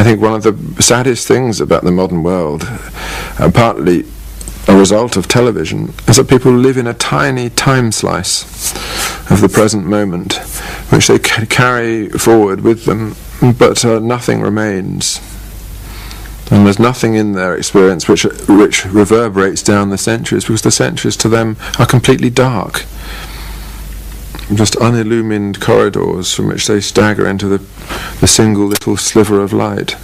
think one of the saddest things about the modern world, partly a result of television, is that people live in a tiny time slice of the present moment, which they carry forward with them, but nothing remains. And there's nothing in their experience which reverberates down the centuries, because the centuries to them are completely dark. Just unillumined corridors from which they stagger into the single little sliver of light.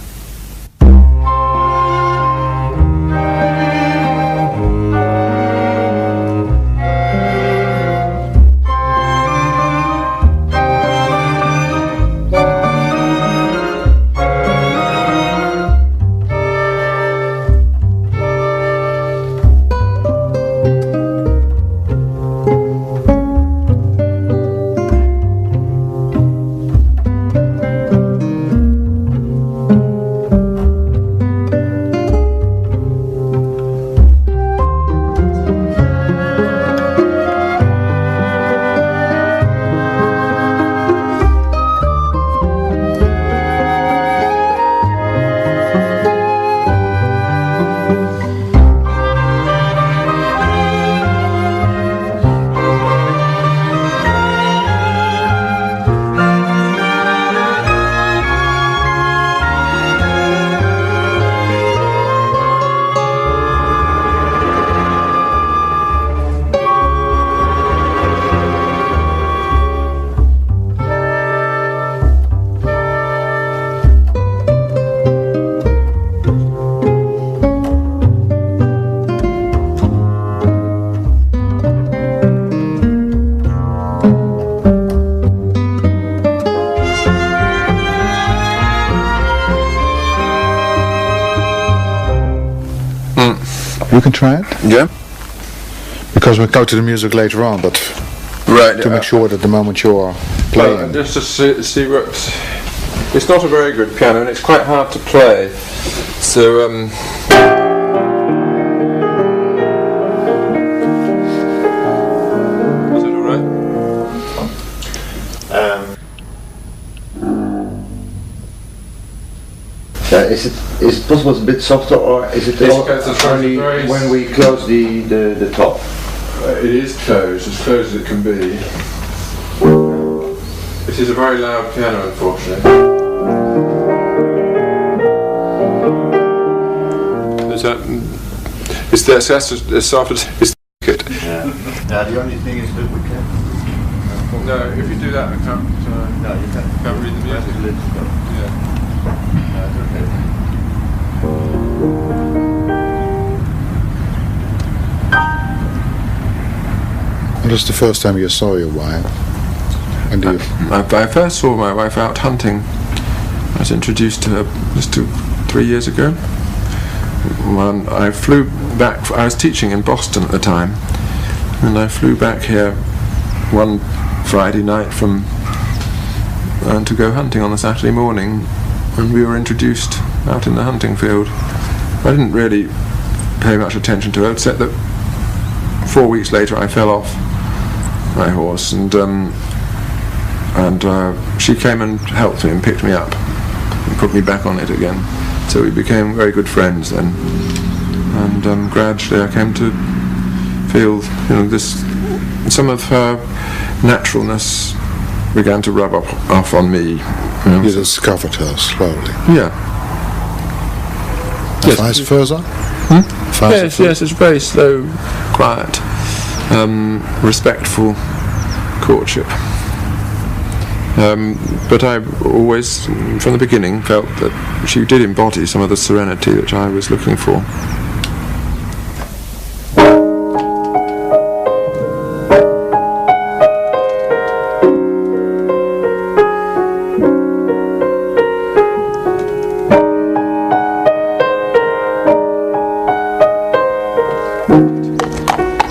You can try it? Yeah. Because we'll go to the music later on, but right, to make sure that the moment you're playing... Well, just to see what... It's not a very good piano and it's quite hard to play. So, is it alright? Is it possible it's a bit softer, or is it only when we close the top? It is closed as it can be. It is a very loud piano, unfortunately. That's as soft as it. Yeah. The only thing is that we can't. No, if you do that, I can't. No, you can't read the music. Yeah. It was the first time you saw your wife. And I first saw my wife out hunting. I was introduced to her just 3 years ago. When I flew back, I was teaching in Boston at the time, and I flew back here one Friday night to go hunting on a Saturday morning, and we were introduced out in the hunting field. I didn't really pay much attention to her, except that 4 weeks later I fell off my horse, and she came and helped me and picked me up and put me back on it again. So we became very good friends then, and gradually I came to feel, some of her naturalness began to rub off on me. You discovered her slowly. Yeah. Yes. Vice versa? Yes, it's very slow, quiet, respectful courtship. But I always, from the beginning, felt that she did embody some of the serenity which I was looking for.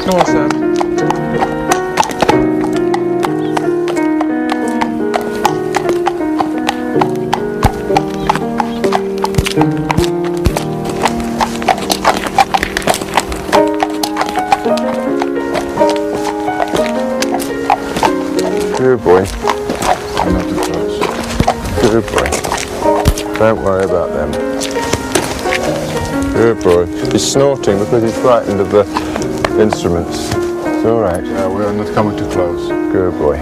Come on, Sam. Don't worry about them. Good boy. He's snorting because he's frightened of the instruments. It's all right. Yeah, we're not coming too close. Good boy.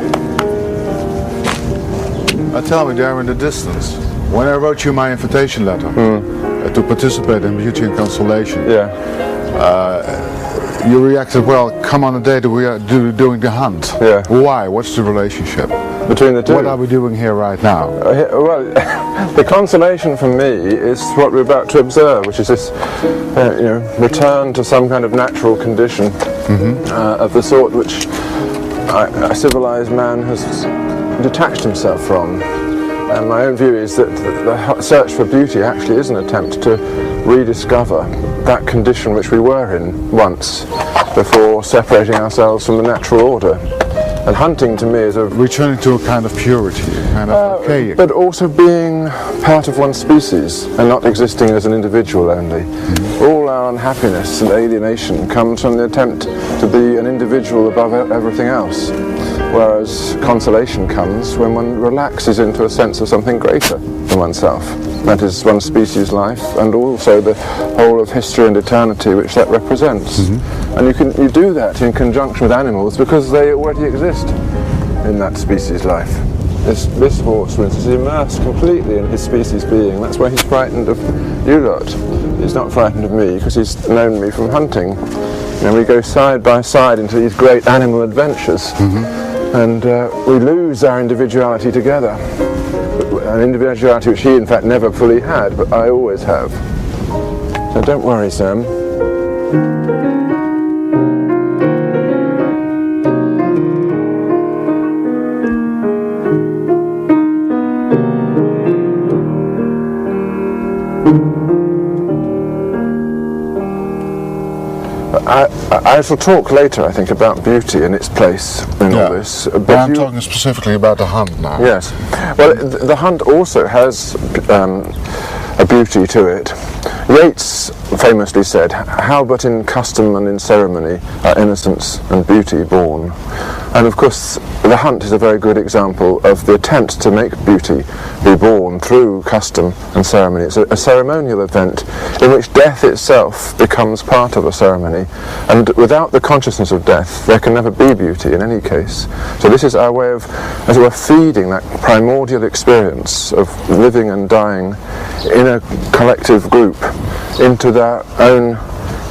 Tell me, there in the distance, when I wrote you my invitation letter to participate in Beauty and Consolation, you reacted, well, come on a day that we are doing the hunt. Yeah. Why? What's the relationship between the two? What are we doing here right now? Well, the consolation for me is what we're about to observe, which is this return to some kind of natural condition of the sort which a civilized man has detached himself from. And my own view is that the search for beauty actually is an attempt to rediscover that condition which we were in once before separating ourselves from the natural order. And hunting to me is a returning to a kind of purity, a kind of archaic. But also being part of one species and not existing as an individual only. All our unhappiness and alienation comes from the attempt to be an individual above everything else. Whereas consolation comes when one relaxes into a sense of something greater than oneself. That is one species' life, and also the whole of history and eternity which that represents. And you do that in conjunction with animals because they already exist in that species' life. This horse, for instance, is immersed completely in his species being. That's why he's frightened of you lot. He's not frightened of me because he's known me from hunting. And we go side by side into these great animal adventures. And we lose our individuality together. An individuality which he in fact never fully had, but I always have. So don't worry, Sam. I shall talk later, I think, about beauty and its place in all this. But I'm talking specifically about the hunt now. Yes. Well, the hunt also has a beauty to it. Yeats famously said, "How but in custom and in ceremony are innocence and beauty born?" And of course, the hunt is a very good example of the attempt to make beauty be born through custom and ceremony. It's a ceremonial event in which death itself becomes part of a ceremony, and without the consciousness of death there can never be beauty in any case. So this is our way of, as it were, feeding that primordial experience of living and dying in a collective group into their own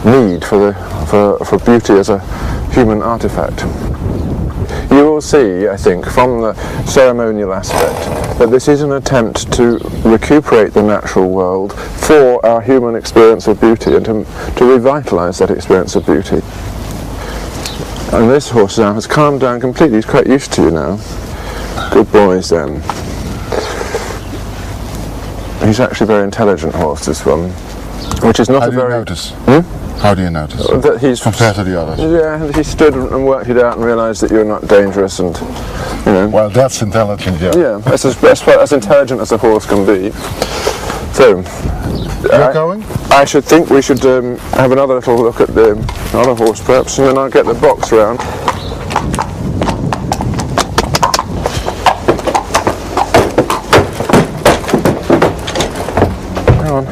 need for beauty as a human artifact. You will see, I think, from the ceremonial aspect, that this is an attempt to recuperate the natural world for our human experience of beauty and to revitalise that experience of beauty. And this horse now has calmed down completely. He's quite used to you now. Good boys then. He's actually a very intelligent horse, this one, which is not a very... How do you notice? How do you notice? That he's compared to the others? Yeah, he stood and worked it out and realised that you're not dangerous and, you know... Well, that's intelligent, yeah. Yeah, that's as intelligent as a horse can be. So... You're going? I should think we should have another little look at the other horse perhaps, and then I'll get the box round. Hang on.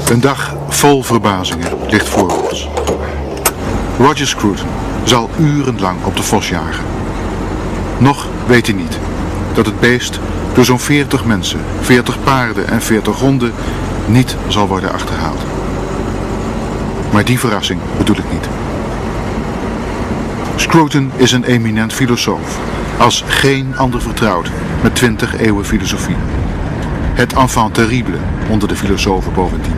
Een dag vol verbazingen ligt voor ons. Roger Scruton zal urenlang op de vos jagen. Nog weet hij niet dat het beest door zo'n 40 mensen, 40 paarden en 40 honden niet zal worden achterhaald. Maar die verrassing bedoel ik niet. Scruton is een eminent filosoof, als geen ander vertrouwd met 20 eeuwen filosofie. Het enfant terrible onder de filosofen bovendien.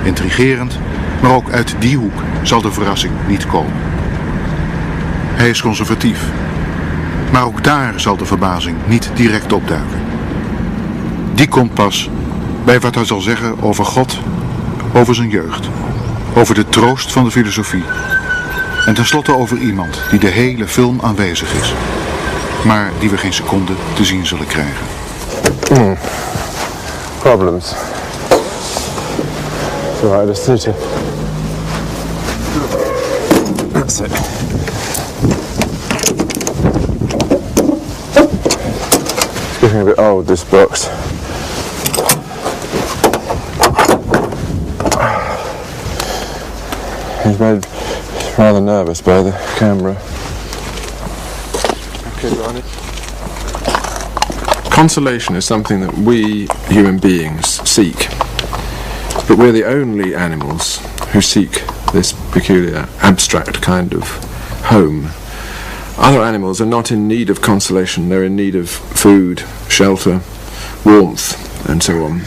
Intrigerend, maar ook uit die hoek zal de verrassing niet komen. Hij is conservatief, maar ook daar zal de verbazing niet direct opduiken. Die komt pas bij wat hij zal zeggen over God, over zijn jeugd, over de troost van de filosofie en tenslotte over iemand die de hele film aanwezig is. maar die we geen seconde te zien zullen krijgen. Problems. So I just need to... That's it. It's getting a bit old, this box. He's made rather nervous by the camera. Okay, Barney. Consolation is something that we human beings seek, but we're the only animals who seek this peculiar, abstract kind of home. Other animals are not in need of consolation, they're in need of food, shelter, warmth, and so on.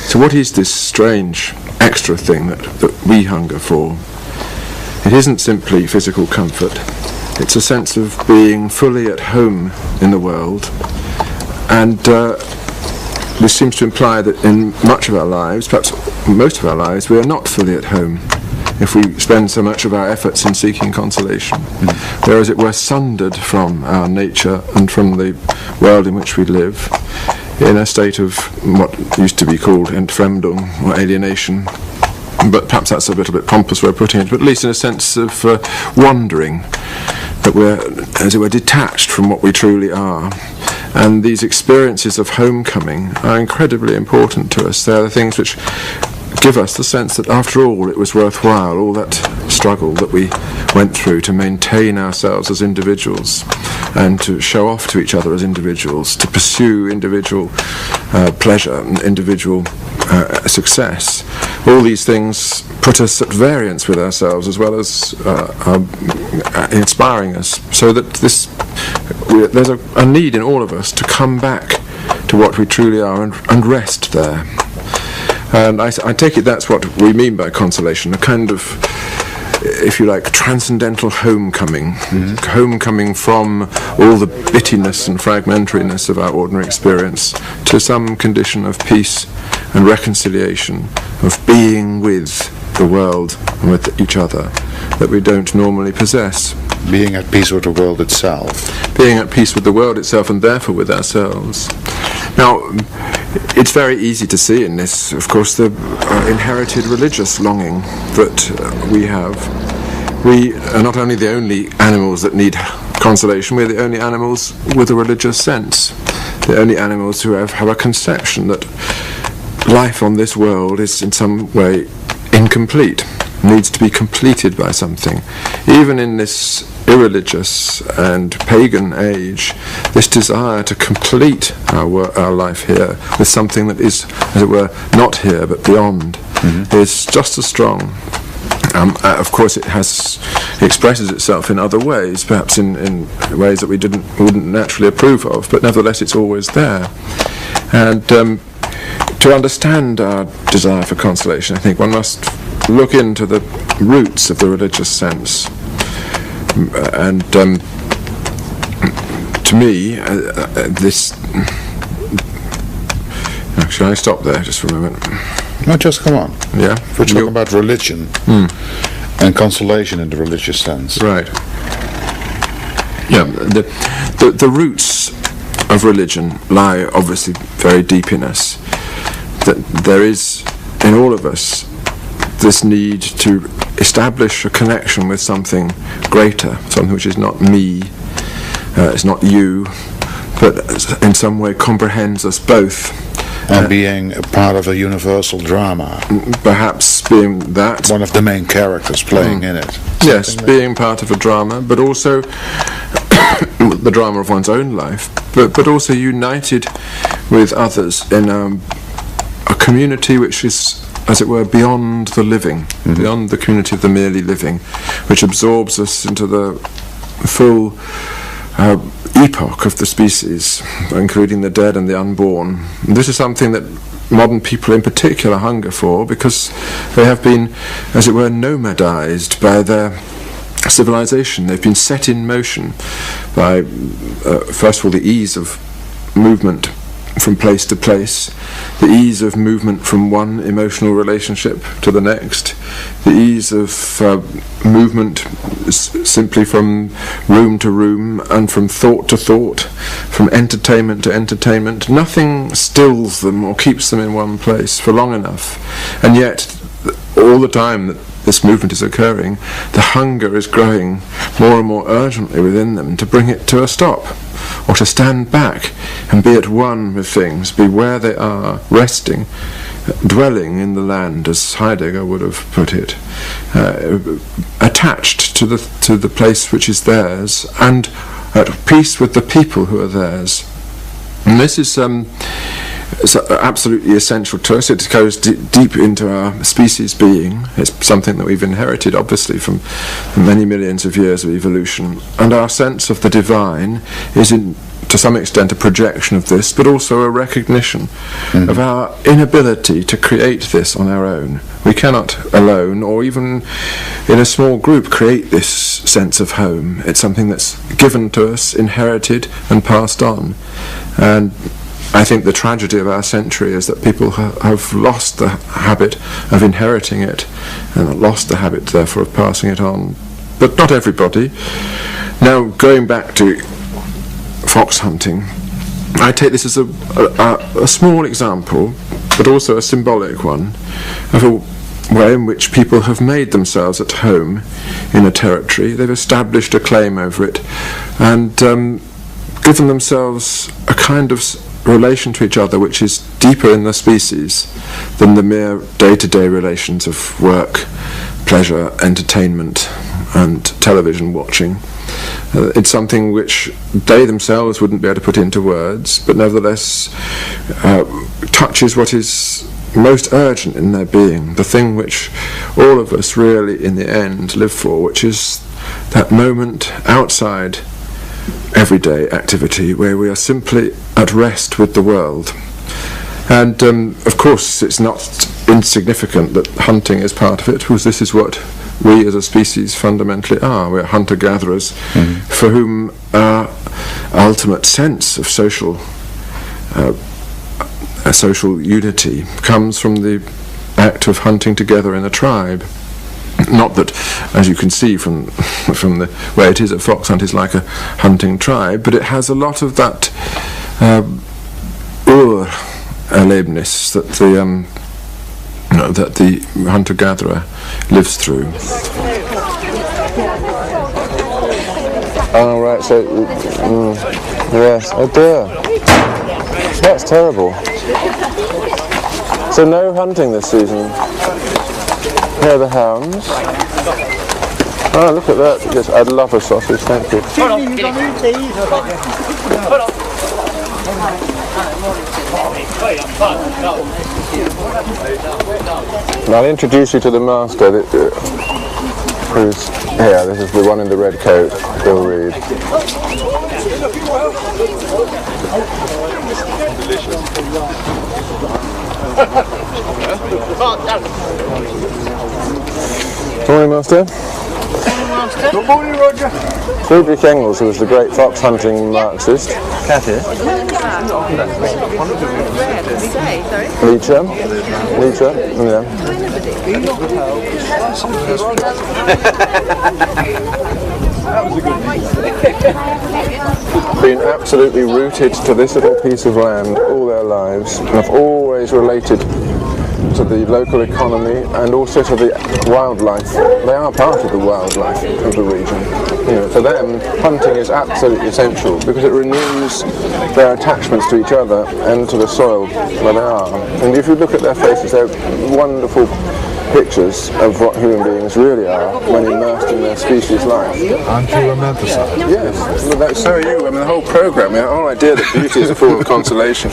So what is this strange extra thing that we hunger for? It isn't simply physical comfort, it's a sense of being fully at home in the world, and this seems to imply that in much of our lives, perhaps most of our lives, we are not fully at home if we spend so much of our efforts in seeking consolation. Whereas it we're sundered from our nature and from the world in which we live, in a state of what used to be called Entfremdung, or alienation, but perhaps that's a little bit pompous way of putting it, but at least in a sense of wandering, that we're, as it were, detached from what we truly are. And these experiences of homecoming are incredibly important to us. They're the things which give us the sense that after all it was worthwhile, all that struggle that we went through to maintain ourselves as individuals and to show off to each other as individuals, to pursue individual pleasure and individual success. All these things put us at variance with ourselves as well as inspiring us, so that there's a need in all of us to come back to what we truly are and rest there. And I take it that's what we mean by consolation, a kind of, if you like, transcendental homecoming, homecoming from all the bittiness and fragmentariness of our ordinary experience to some condition of peace and reconciliation, of being with the world and with each other that we don't normally possess. Being at peace with the world itself. Being at peace with the world itself and therefore with ourselves. Now, it's very easy to see in this, of course, the inherited religious longing that we have. We are not only the only animals that need consolation, we're the only animals with a religious sense. The only animals who have a conception that life on this world is in some way incomplete, needs to be completed by something. Even in this irreligious and pagan age, this desire to complete our life here with something that is, as it were, not here but beyond, is just as strong. Of course, it expresses itself in other ways, perhaps in ways that we wouldn't naturally approve of, but nevertheless it's always there. And to understand our desire for consolation, I think one must look into the roots of the religious sense. And to me, this... Shall I stop there just for a moment? No, just come on. Yeah? We're talking about religion and consolation in the religious sense. Right. Yeah, the roots of religion lie obviously very deep in us. That there is in all of us this need to establish a connection with something greater, something which is not me, it's not you, but in some way comprehends us both. And being a part of a universal drama. Perhaps being that. One of the main characters playing in it. Yes, being part of a drama, but also the drama of one's own life, but also united with others in a community which is, as it were, beyond the living, beyond the community of the merely living, which absorbs us into the full epoch of the species, including the dead and the unborn. And this is something that modern people in particular hunger for, because they have been, as it were, nomadized by their civilization. They've been set in motion by, first of all, the ease of movement from place to place, the ease of movement from one emotional relationship to the next, the ease of movement simply from room to room and from thought to thought, from entertainment to entertainment. Nothing stills them or keeps them in one place for long enough, and yet all the time that this movement is occurring, the hunger is growing more and more urgently within them to bring it to a stop, or to stand back and be at one with things, be where they are, resting, dwelling in the land, as Heidegger would have put it, attached to the place which is theirs, and at peace with the people who are theirs. And this is absolutely essential to us. It goes deep into our species being. It's something that we've inherited, obviously, from many millions of years of evolution. And our sense of the divine is, to some extent, a projection of this, but also a recognition of our inability to create this on our own. We cannot alone, or even in a small group, create this sense of home. It's something that's given to us, inherited, and passed on. And I think the tragedy of our century is that people have lost the habit of inheriting it, and lost the habit, therefore, of passing it on. But not everybody. Now, going back to fox hunting, I take this as a small example, but also a symbolic one, of a way in which people have made themselves at home in a territory. They've established a claim over it, and given themselves a kind of relation to each other which is deeper in the species than the mere day-to-day relations of work, pleasure, entertainment and television watching. It's something which they themselves wouldn't be able to put into words, but nevertheless touches what is most urgent in their being, the thing which all of us really in the end live for, which is that moment outside everyday activity where we are simply at rest with the world. And of course it's not insignificant that hunting is part of it, because this is what we as a species fundamentally are. We're hunter-gatherers for whom our ultimate sense of social unity comes from the act of hunting together in a tribe. Not that, as you can see from the way it is, a fox hunt is like a hunting tribe, but it has a lot of that Erlebnis that the hunter-gatherer lives through. Oh right, so yes, oh dear, that's terrible. So no hunting this season. Here are the hounds. Oh, look at that. Yes, I'd love a sausage, thank you. And I'll introduce you to the master, who's here. This is the one in the red coat, Bill Reed. Morning, Master. Good morning, Roger. Friedrich Engels, who was the great fox hunting Marxist. Kathy. Nietzsche, yeah. Been absolutely rooted to this little piece of land all their lives, and have always related to the local economy and also to the wildlife. They are part of the wildlife of the region. You know, for them, hunting is absolutely essential because it renews their attachments to each other and to the soil where they are. And if you look at their faces, they're wonderful pictures of what human beings really are when immersed in their species life. Aren't you romanticized? Yes, so are you. I mean, the whole programme, the whole idea that beauty is a form of consolation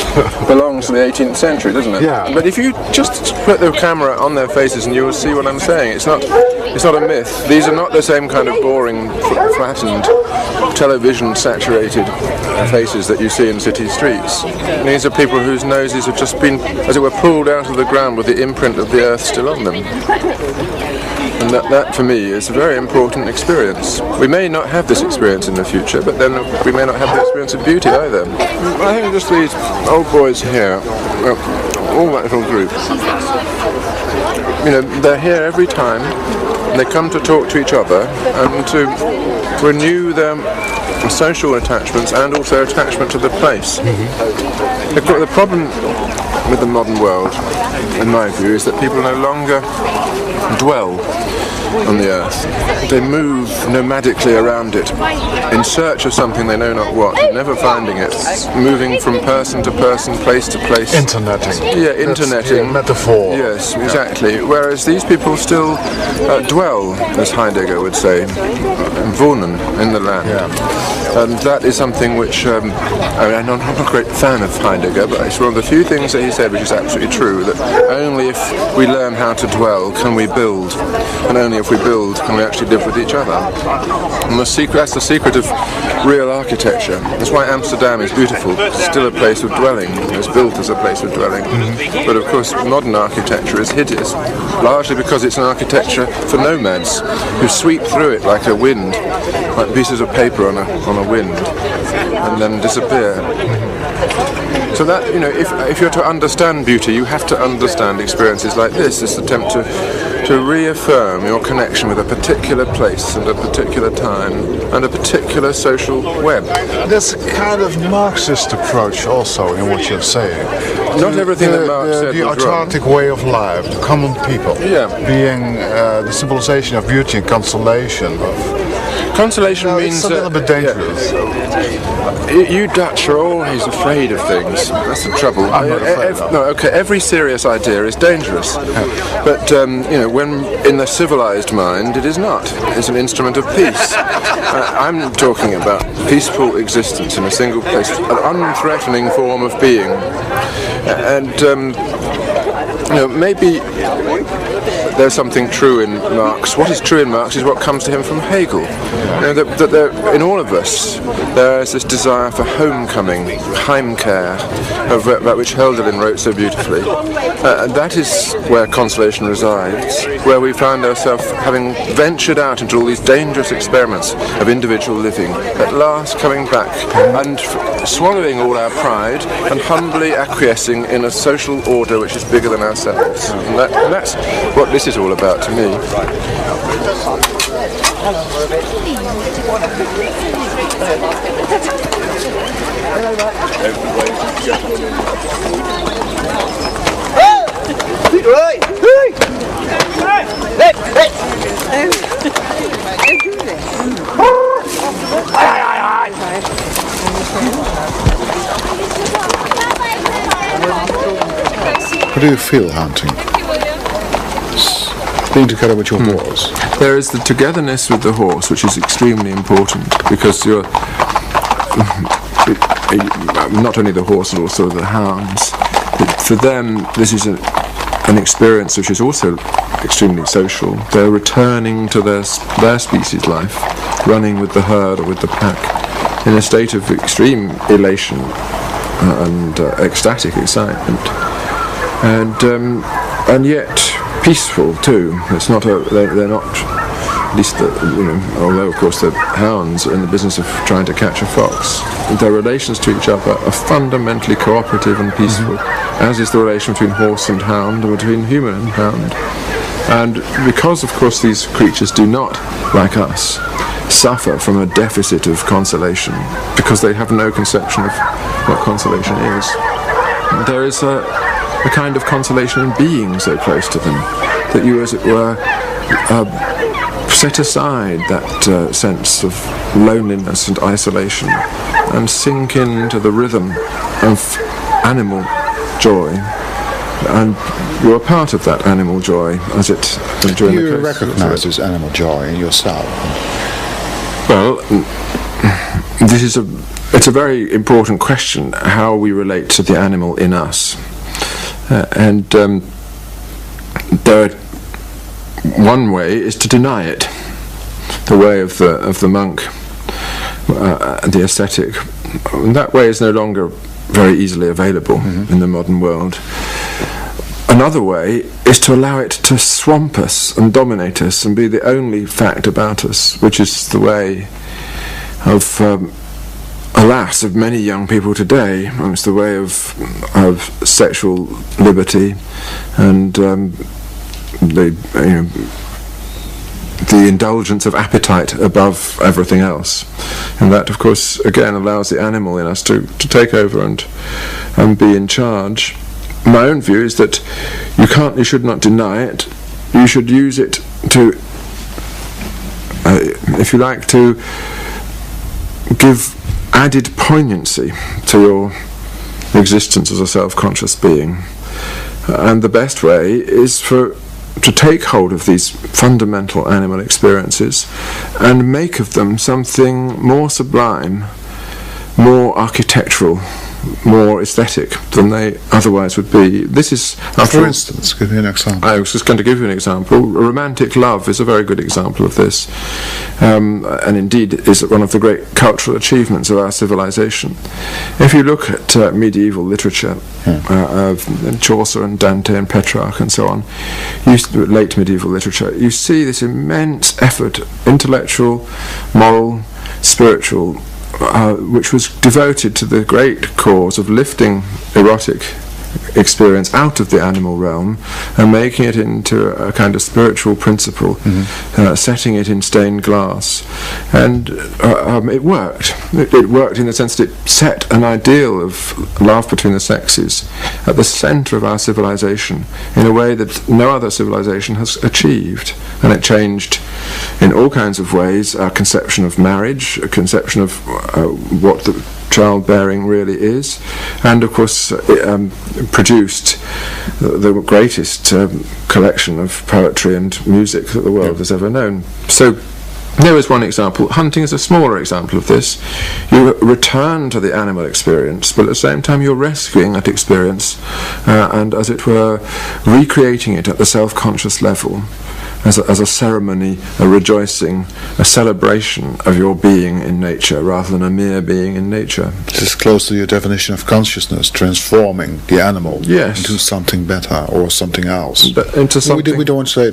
belongs to the 18th century, doesn't it? Yeah. But if you just put the camera on their faces and you will see what I'm saying. It's not a myth. These are not the same kind of boring, flattened, television-saturated faces that you see in city streets. These are people whose noses have just been, as it were, pulled out of the ground with the imprint of the earth still on them. And that for me is a very important experience. We may not have this experience in the future, but then we may not have the experience of beauty either. I think just these old boys here, all that little group, they're here every time. They come to talk to each other and to renew their social attachments and also attachment to the place. The problem with the modern world, in my view, is that people no longer dwell on the earth. They move nomadically around it in search of something they know not what, never finding it, moving from person to person, place to place. Interneting. Yeah, interneting. That's the metaphor. Yes, exactly. Whereas these people still dwell, as Heidegger would say, wohnen, in the land. Yeah. And that is something which, I'm not a great fan of Heidegger, but it's one of the few things that he said which is absolutely true, that only if we learn how to dwell can we build, and only if we build can we actually live with each other. And that's the secret of real architecture. That's why Amsterdam is beautiful. It's still a place of dwelling. It's built as a place of dwelling. But of course modern architecture is hideous, largely because it's an architecture for nomads who sweep through it like a wind, like pieces of paper on a wind, and then disappear. So that, if you're to understand beauty, you have to understand experiences like this attempt to reaffirm your connection with a particular place and a particular time and a particular social web. There's a kind of Marxist approach also in what you're saying. Not everything that Marx said the was autarkic way of life, the common people, being the symbolization of beauty and consolation. Consolation means it's a little bit dangerous. You Dutch are always afraid of things. That's the trouble. I'm not afraid every serious idea is dangerous. But when in the civilized mind, it is not. It's an instrument of peace. I'm talking about peaceful existence in a single place, an unthreatening form of being, and maybe there's something true in Marx. What is true in Marx is what comes to him from Hegel. That there, in all of us, there is this desire for homecoming, Heimkehr, about which Hölderlin wrote so beautifully. And that is where consolation resides, where we find ourselves having ventured out into all these dangerous experiments of individual living, at last coming back and swallowing all our pride and humbly acquiescing in a social order which is bigger than ourselves. And that's what this is all about to me. How do you feel hunting? Being together with your horse. There is the togetherness with the horse, which is extremely important, because you're not only the horse but also the hounds. For them, this is an experience which is also extremely social. They're returning to their species life, running with the herd or with the pack, in a state of extreme elation and ecstatic excitement, and yet peaceful too. It's not they're not, at least although of course the hounds are in the business of trying to catch a fox, their relations to each other are fundamentally cooperative and peaceful, as is the relation between horse and hound or between human and hound. And because of course these creatures do not, like us, suffer from a deficit of consolation, because they have no conception of what consolation is, there is a kind of consolation in being so close to them, that you, as it were, set aside that sense of loneliness and isolation and sink into the rhythm of animal joy, and you're a part of that animal joy as it during the course. You recognise this animal joy in yourself? Well, it's a very important question, how we relate to the animal in us. One way is to deny it, the way of the monk, the ascetic. And that way is no longer very easily available in the modern world. Another way is to allow it to swamp us and dominate us and be the only fact about us, which is the way of, alas, of many young people today. It's the way of sexual liberty and the indulgence of appetite above everything else. And that, of course, again allows the animal in us to take over and be in charge. My own view is that you should not deny it. You should use it to, if you like, to give added poignancy to your existence as a self-conscious being. And the best way is to take hold of these fundamental animal experiences and make of them something more sublime, more architectural, more aesthetic than they otherwise would be. This is, for instance, give me an example. I was just going to give you an example. Romantic love is a very good example of this, and indeed is one of the great cultural achievements of our civilization. If you look at medieval literature, of Chaucer and Dante and Petrarch and so on, late medieval literature, you see this immense effort, intellectual, moral, spiritual, which was devoted to the great cause of lifting erotic experience out of the animal realm and making it into a kind of spiritual principle, setting it in stained glass. And it worked. It worked in the sense that it set an ideal of love between the sexes at the centre of our civilization in a way that no other civilization has achieved. And it changed in all kinds of ways our conception of marriage, a conception of what the childbearing really is, and of course produced the greatest collection of poetry and music that the world has ever known. So there is one example. Hunting is a smaller example of this. You return to the animal experience, but at the same time you're rescuing that experience and, as it were, recreating it at the self-conscious level as a ceremony, a rejoicing, a celebration of your being in nature rather than a mere being in nature. This is close to your definition of consciousness, transforming the animal into something better or something else. But into something we don't say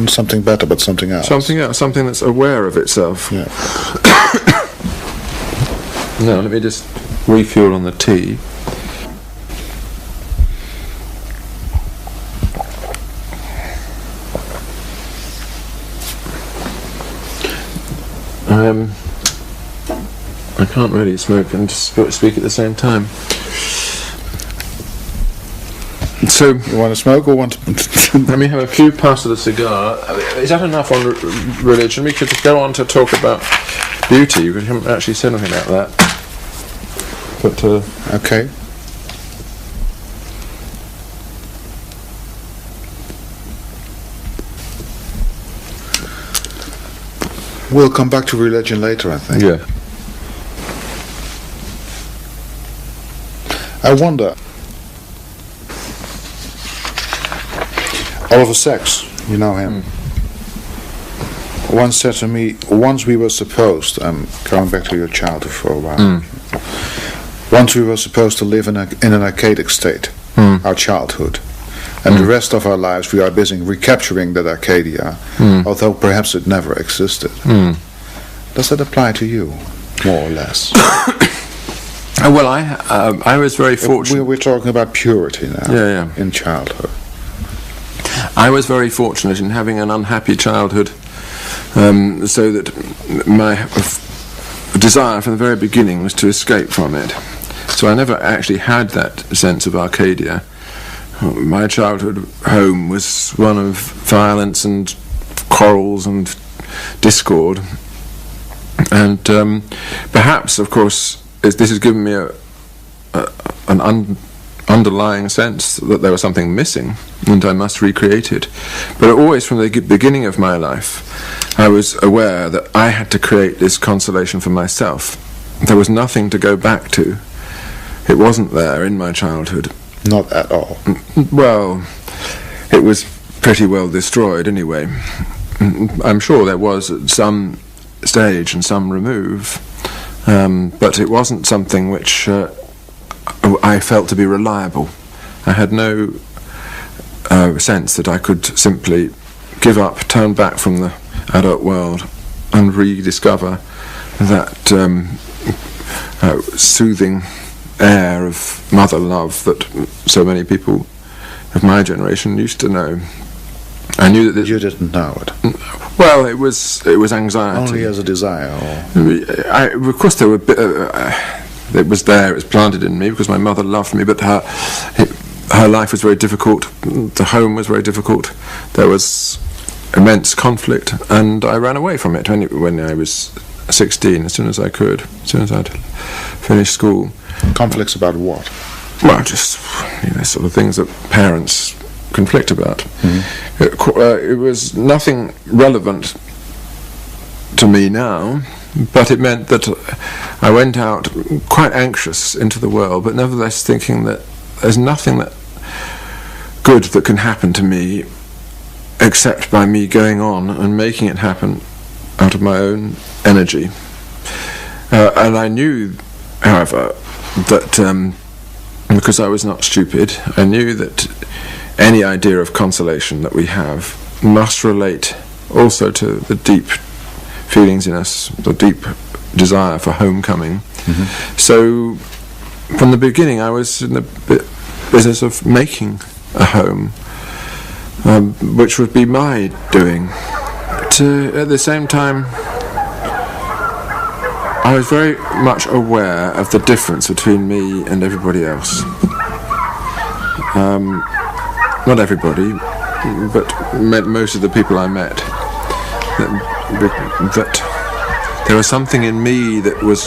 something better, but something else. Something else, something that's aware of itself. Yeah. Now, let me just refuel on the tea. I can't really smoke and speak at the same time. So, you want to smoke or want to... Let me have a few puffs of the cigar. Is that enough on religion? We could go on to talk about beauty. We haven't actually said anything about that. But, okay. We'll come back to religion later, I think. Yeah. I wonder, Oliver Sacks, you know him, once said to me, once we were supposed, I'm going back to your childhood for a while, once we were supposed to live in an archaic state, our childhood, and the rest of our lives we are busy recapturing that Arcadia, although perhaps it never existed. Does that apply to you, more or less? Well, I was very fortunate. We're talking about purity now, in childhood. I was very fortunate in having an unhappy childhood, so that my desire from the very beginning was to escape from it. So I never actually had that sense of Arcadia. My childhood home was one of violence and quarrels and discord, and perhaps, of course, this has given me an underlying sense that there was something missing and I must recreate it. But always from the beginning of my life I was aware that I had to create this consolation for myself. There was nothing to go back to. It wasn't there in my childhood. Not at all. Well, it was pretty well destroyed anyway. I'm sure there was at some stage and some remove, but it wasn't something which I felt to be reliable. I had no sense that I could simply give up, turn back from the adult world, and rediscover that soothing air of mother love that so many people of my generation used to know. I knew that You didn't know it. Well, it was anxiety. Only as a desire. Of course, there were. It was there. It was planted in me because my mother loved me, but her life was very difficult. The home was very difficult. There was immense conflict, and I ran away from it when I was 16. As soon as I could, as soon as I'd finished school. Conflicts about what? Well, just sort of things that parents conflict about. It was nothing relevant to me now, but it meant that I went out quite anxious into the world, but nevertheless thinking that there's nothing that good that can happen to me except by me going on and making it happen out of my own energy. And I knew, however, that because I was not stupid, I knew that any idea of consolation that we have must relate also to the deep feelings in us, the deep desire for homecoming. So from the beginning I was in the business of making a home, which would be my doing. At the same time, I was very much aware of the difference between me and everybody else. Not everybody, but most of the people I met. That there was something in me that was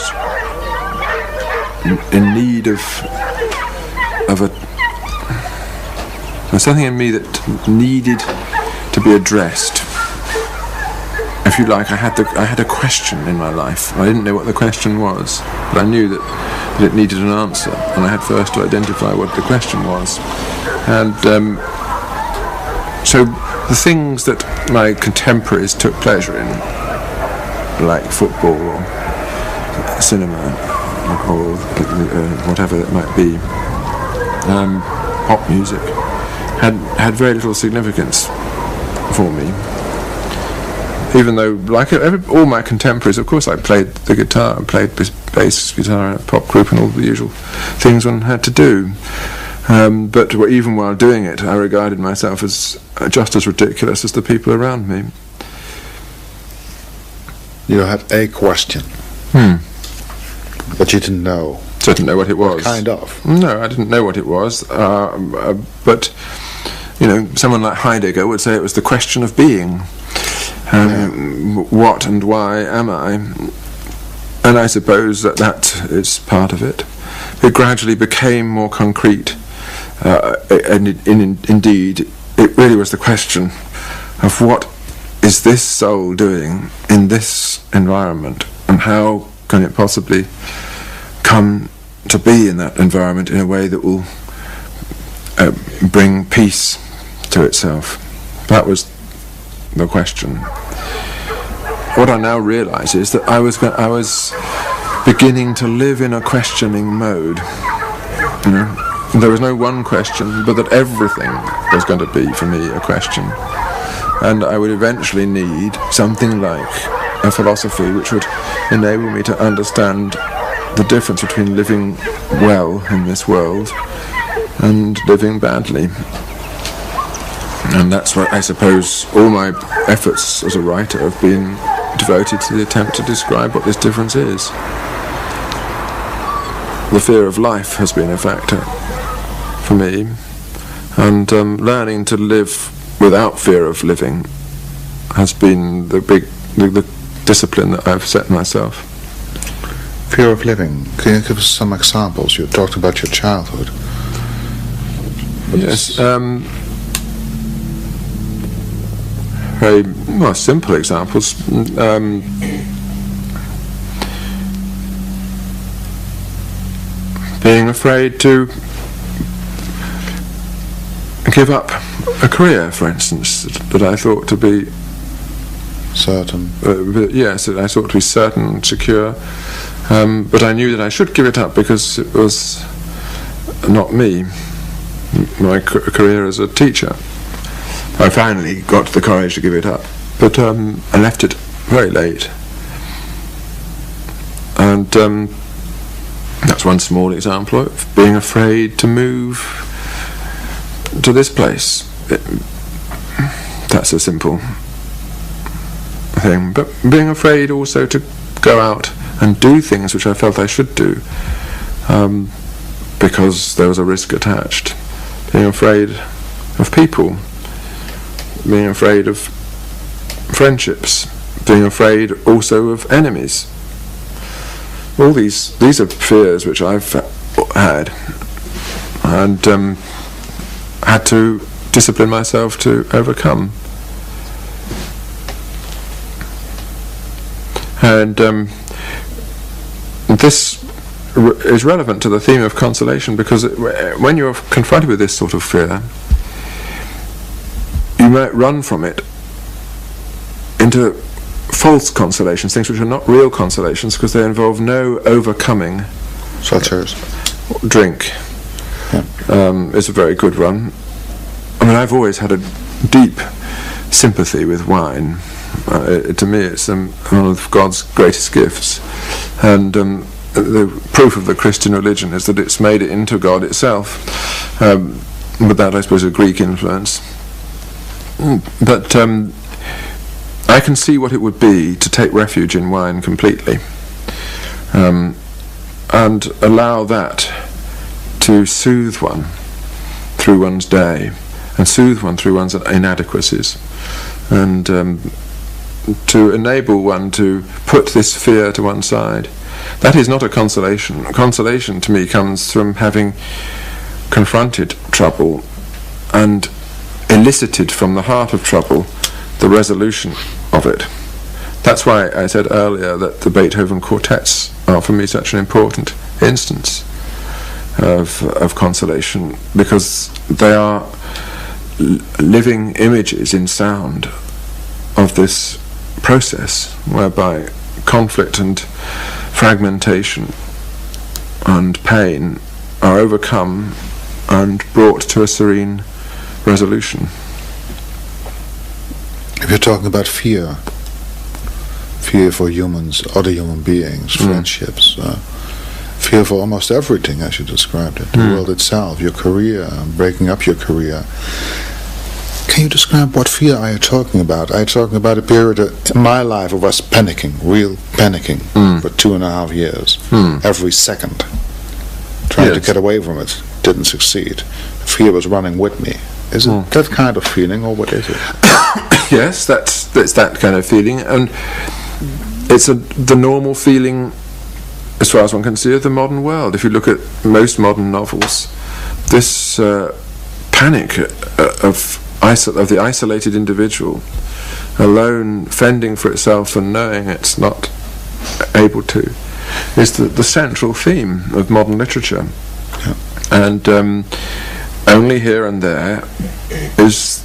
in need of there's something in me that needed to be addressed. If you like, I had a question in my life. I didn't know what the question was, but I knew that it needed an answer, and I had first to identify what the question was. And so the things that my contemporaries took pleasure in, like football or cinema or whatever it might be, pop music, had very little significance for me. Even though, like all my contemporaries, of course I played the guitar, I played bass guitar in a pop group and all the usual things one had to do. But even while doing it, I regarded myself as just as ridiculous as the people around me. You had a question, but you didn't know. So I didn't know what it was. Kind of. No, I didn't know what it was. But someone like Heidegger would say it was the question of being. What and why am I? And I suppose that is part of it. It gradually became more concrete, and indeed, it really was the question of what is this soul doing in this environment, and how can it possibly come to be in that environment in a way that will bring peace to itself. That was the question. What I now realise is that I was beginning to live in a questioning mode. There was no one question, but that everything was going to be for me a question, and I would eventually need something like a philosophy which would enable me to understand the difference between living well in this world and living badly. And that's what I suppose all my efforts as a writer have been devoted to, the attempt to describe what this difference is. The fear of life has been a factor for me, and learning to live without fear of living has been the discipline that I've set myself. Fear of living. Can you give us some examples? You talked about your childhood. Yes. Very simple examples. Being afraid to give up a career, for instance, that I thought to be certain. Yes, that I thought to be certain and secure. But I knew that I should give it up because it was not me. my career as a teacher. I finally got the courage to give it up, but I left it very late. And that's one small example of being afraid to move to this place. That's a simple thing, but being afraid also to go out and do things which I felt I should do, because there was a risk attached. Being afraid of people, being afraid of friendships, being afraid also of enemies. All these are fears which I've had, and had to discipline myself to overcome. And this is relevant to the theme of consolation, because when you're confronted with this sort of fear, you might run from it into false consolations, things which are not real consolations, because they involve no overcoming. Such as? Drink. Yeah. Is a very good one. I mean, I've always had a deep sympathy with wine. To me, it's one of God's greatest gifts, and the proof of the Christian religion is that it's made it into God itself. But that, I suppose, is a Greek influence. But I can see what it would be to take refuge in wine completely, and allow that to soothe one through one's day, and soothe one through one's inadequacies, and to enable one to put this fear to one side. That is not a consolation. Consolation to me comes from having confronted trouble and elicited from the heart of trouble the resolution of it. That's why I said earlier that the Beethoven quartets are for me such an important instance of consolation, because they are living images in sound of this process whereby conflict and fragmentation and pain are overcome and brought to a serene resolution. If you're talking about fear for humans, other human beings, friendships, fear for almost everything, as you described it, the world itself, your career, breaking up your career. Can you describe what fear are you talking about? Are you talking about a period in my life I was panicking, real panicking, for 2.5 years, every second, trying to get away from it, didn't succeed. Fear was running with me. Is it that kind of feeling, or what is it? Yes, that's that kind of feeling, and it's the normal feeling, as far as one can see, of the modern world. If you look at most modern novels, this panic of the isolated individual, alone, fending for itself and knowing it's not able to, is the central theme of modern literature. Yeah. And only here and there is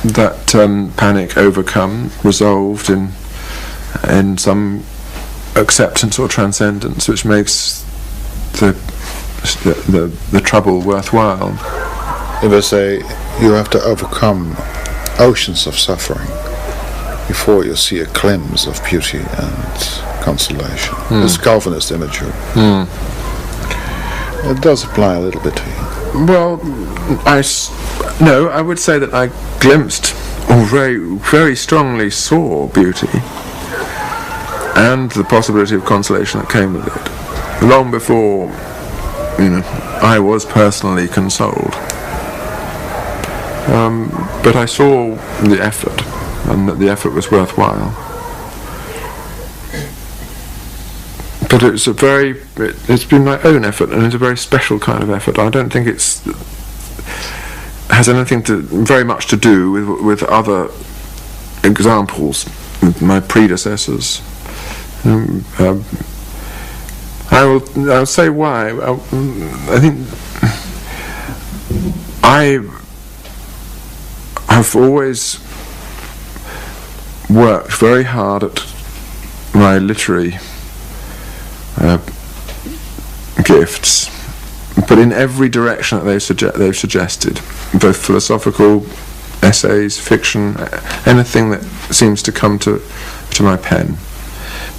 that panic overcome, resolved in some acceptance or transcendence, which makes the trouble worthwhile. If I say you have to overcome oceans of suffering before you see a glimpse of beauty and consolation. This Calvinist imagery. It does apply a little bit to you. Well, I would say that I glimpsed, or very, very strongly saw beauty and the possibility of consolation that came with it, long before, I was personally consoled. But I saw the effort, and that the effort was worthwhile. But it's been my own effort, and it's a very special kind of effort. I don't think has anything very much to do with other examples, with my predecessors. I'll say why. I think I've always worked very hard at my literary gifts, but in every direction that they've suggested, both philosophical, essays, fiction, anything that seems to come to my pen.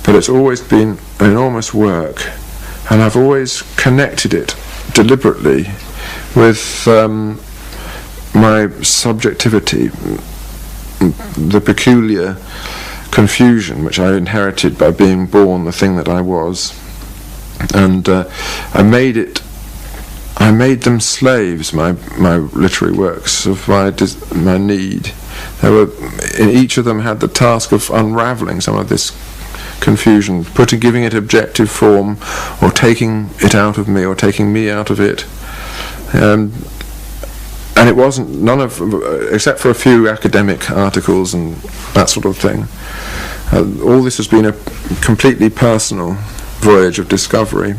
But it's always been an enormous work, and I've always connected it deliberately with my subjectivity, the peculiar confusion which I inherited by being born the thing that I was, and I made them slaves, my literary works, of my need. In each of them had the task of unravelling some of this confusion, giving it objective form, or taking it out of me, or taking me out of it. And it wasn't except for a few academic articles and that sort of thing. All this has been a completely personal voyage of discovery.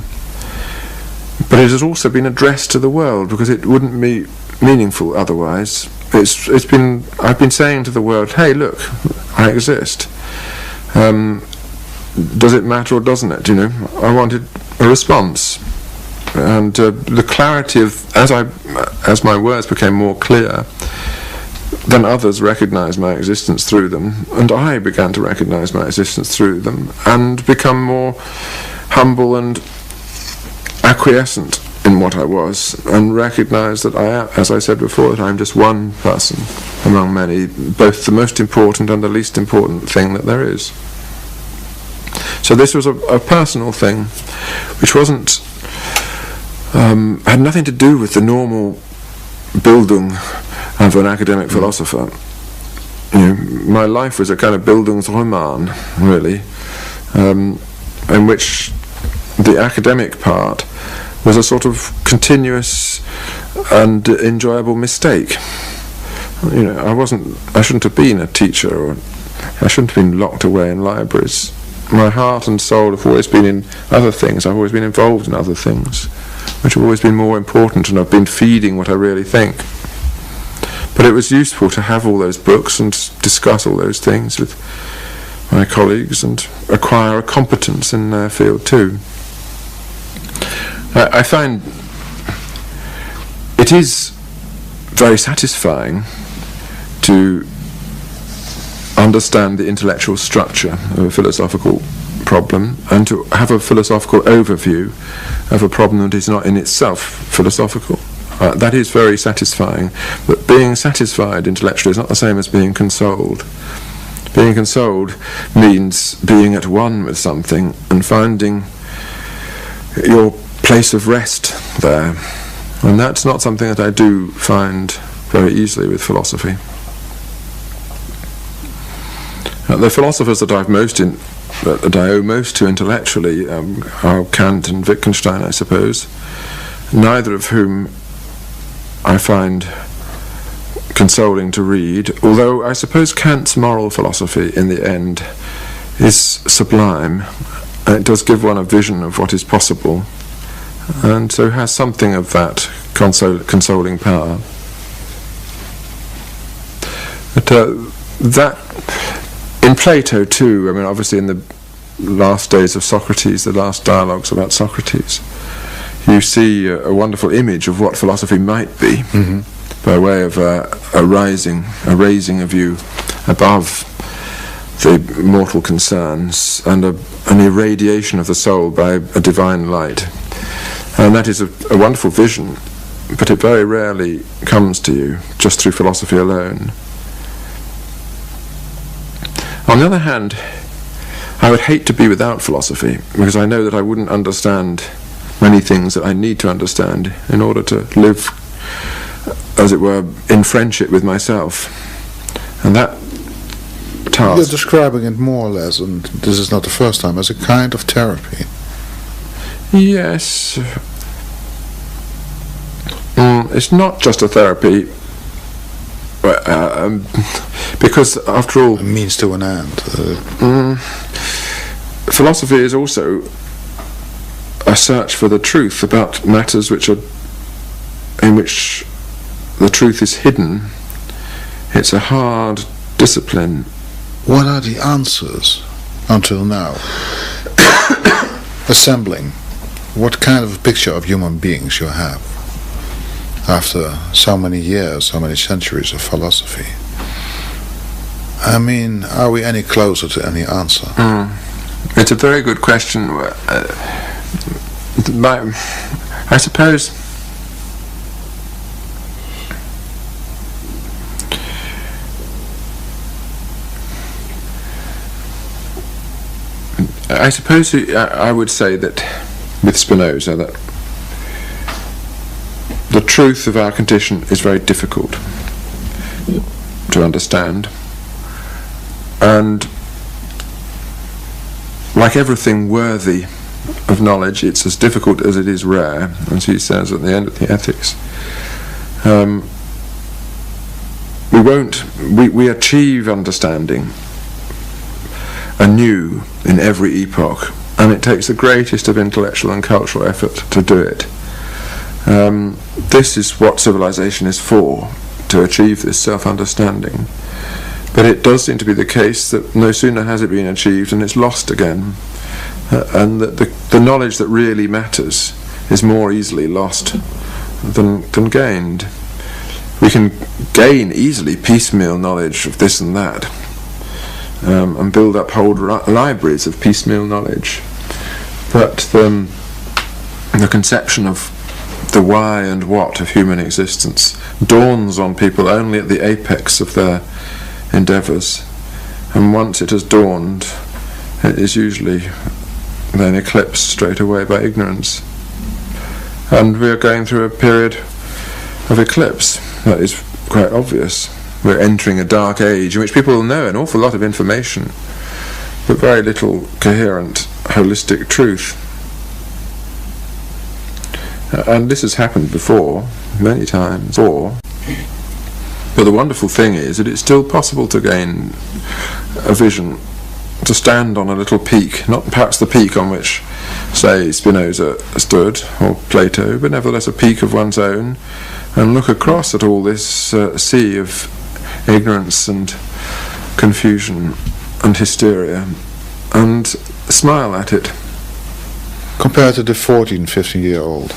But it has also been addressed to the world, because it wouldn't be meaningful otherwise. I've been saying to the world, hey, look, I exist. Does it matter or doesn't it? I wanted a response, and the clarity of as my words became more clear, then others recognised my existence through them, and I began to recognise my existence through them, and become more humble and acquiescent in what I was, and recognise that I am, as I said before, that I'm just one person among many, both the most important and the least important thing that there is. So this was a personal thing, which wasn't had nothing to do with the normal Bildung of an academic philosopher. My life was a kind of Bildungsroman, really, in which the academic part was a sort of continuous and enjoyable mistake. I shouldn't have been a teacher, or I shouldn't have been locked away in libraries. My heart and soul have always been in other things. I've always been involved in other things, which have always been more important, and I've been feeding what I really think. But it was useful to have all those books and discuss all those things with my colleagues and acquire a competence in their field too. I find it is very satisfying to understand the intellectual structure of a philosophical problem, and to have a philosophical overview of a problem that is not in itself philosophical. That is very satisfying, but being satisfied intellectually is not the same as being consoled. Being consoled means being at one with something and finding your place of rest there, and that's not something that I do find very easily with philosophy. The philosophers that I owe most to intellectually are Kant and Wittgenstein, I suppose, neither of whom I find consoling to read, although I suppose Kant's moral philosophy in the end is sublime, and it does give one a vision of what is possible, and so has something of that consoling power. But that in Plato too, obviously in the last days of Socrates, the last dialogues about Socrates, you see a wonderful image of what philosophy might be, by way of a raising of you above the mortal concerns, and an irradiation of the soul by a divine light. And that is a wonderful vision, but it very rarely comes to you just through philosophy alone. On the other hand, I would hate to be without philosophy, because I know that I wouldn't understand many things that I need to understand in order to live, as it were, in friendship with myself. And that task... You're describing it more or less, and this is not the first time, as a kind of therapy. Yes. It's not just a therapy, because after all... A means to an end. Philosophy is also a search for the truth about matters in which the truth is hidden. It's a hard discipline. What are the answers until now? Assembling what kind of a picture of human beings you have after so many years, so many centuries of philosophy. I mean, are we any closer to any answer? It's a very good question. I suppose I would say that with Spinoza that the truth of our condition is very difficult to understand, and like everything worthy of knowledge, it's as difficult as it is rare, as he says at the end of the Ethics. We achieve understanding anew in every epoch, and it takes the greatest of intellectual and cultural effort to do it. This is what civilization is for, to achieve this self-understanding. But it does seem to be the case that no sooner has it been achieved and it's lost again, and that the knowledge that really matters is more easily lost than gained. We can gain easily piecemeal knowledge of this and that, and build up whole libraries of piecemeal knowledge. But the conception of the why and what of human existence dawns on people only at the apex of their endeavours, and once it has dawned, it is usually then eclipsed straight away by ignorance. And we are going through a period of eclipse. That is quite obvious. We're entering a dark age in which people will know an awful lot of information, but very little coherent, holistic truth. And this has happened before, many times. But the wonderful thing is that it's still possible to gain a vision, to stand on a little peak, not perhaps the peak on which, say, Spinoza stood, or Plato, but nevertheless a peak of one's own, and look across at all this sea of ignorance and confusion and hysteria, and smile at it. Compared to the 14, 15-year-old,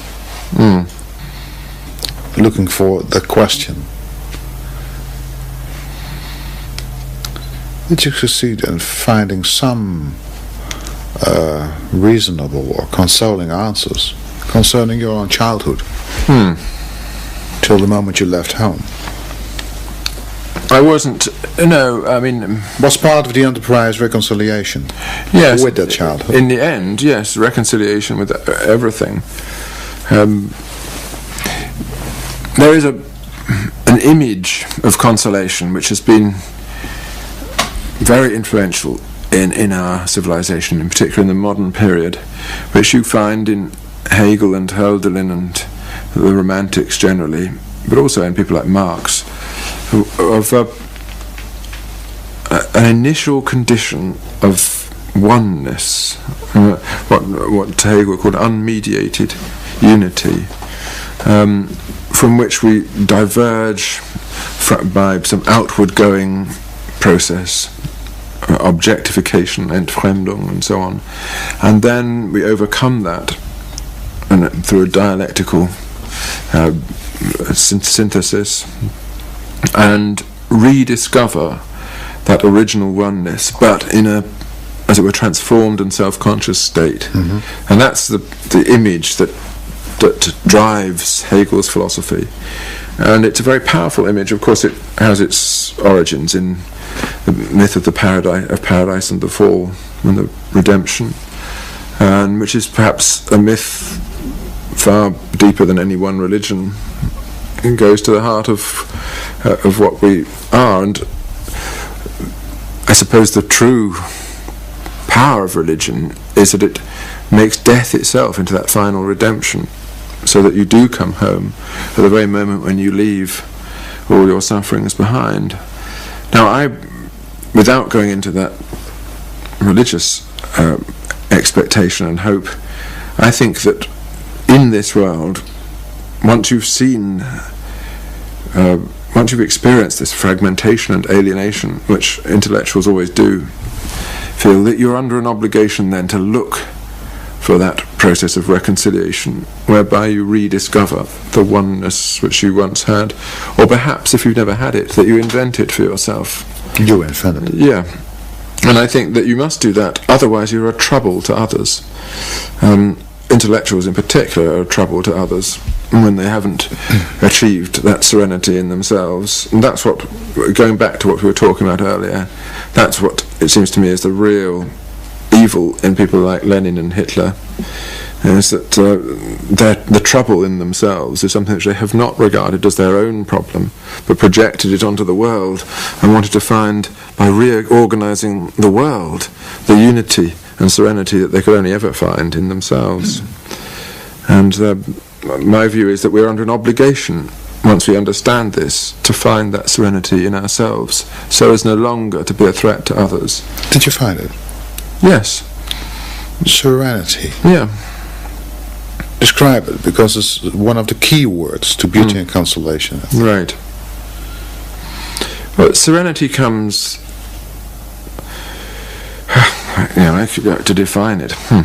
looking for the question, did you succeed in finding some reasonable or consoling answers concerning your own childhood till the moment you left home? I wasn't, no, I mean... Was part of the enterprise reconciliation with that childhood? In the end, yes, reconciliation with everything. There is an image of consolation which has been very influential in our civilization, in particular in the modern period, which you find in Hegel and Hölderlin and the Romantics generally, but also in people like Marx, of an initial condition of oneness, what Hegel called unmediated unity, from which we diverge by some outward-going process, objectification, Entfremdung, and so on, and then we overcome that through a dialectical synthesis and rediscover that original oneness, but in a, as it were, transformed and self-conscious state. And that's the image that drives Hegel's philosophy, and it's a very powerful image. Of course, it has its origins in the myth of the paradise and the fall and the redemption, and which is perhaps a myth far deeper than any one religion. It goes to the heart of what we are, and I suppose the true power of religion is that it makes death itself into that final redemption, so that you do come home at the very moment when you leave all your sufferings behind. Now, without going into that religious expectation and hope, I think that in this world, once you've experienced this fragmentation and alienation, which intellectuals always do, feel that you're under an obligation then to look for that process of reconciliation, whereby you rediscover the oneness which you once had, or perhaps if you've never had it, that you invent it for yourself. You invented it. Yeah. And I think that you must do that, otherwise you're a trouble to others. Intellectuals in particular are a trouble to others when they haven't achieved that serenity in themselves. And that's what, going back to what we were talking about earlier, that's what it seems to me is the real evil in people like Lenin and Hitler, is that the trouble in themselves is something which they have not regarded as their own problem, but projected it onto the world and wanted to find, by reorganizing the world, the unity and serenity that they could only ever find in themselves. And my view is that we're under an obligation, once we understand this, to find that serenity in ourselves, so as no longer to be a threat to others. Did you find it? Yes. Serenity. Yeah. Describe it, because it's one of the key words to beauty and consolation. Right. Well, serenity comes... I could go to define it. Can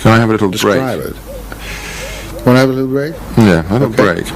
I have a little break? Describe it. Want to have a little break? Yeah, have a break.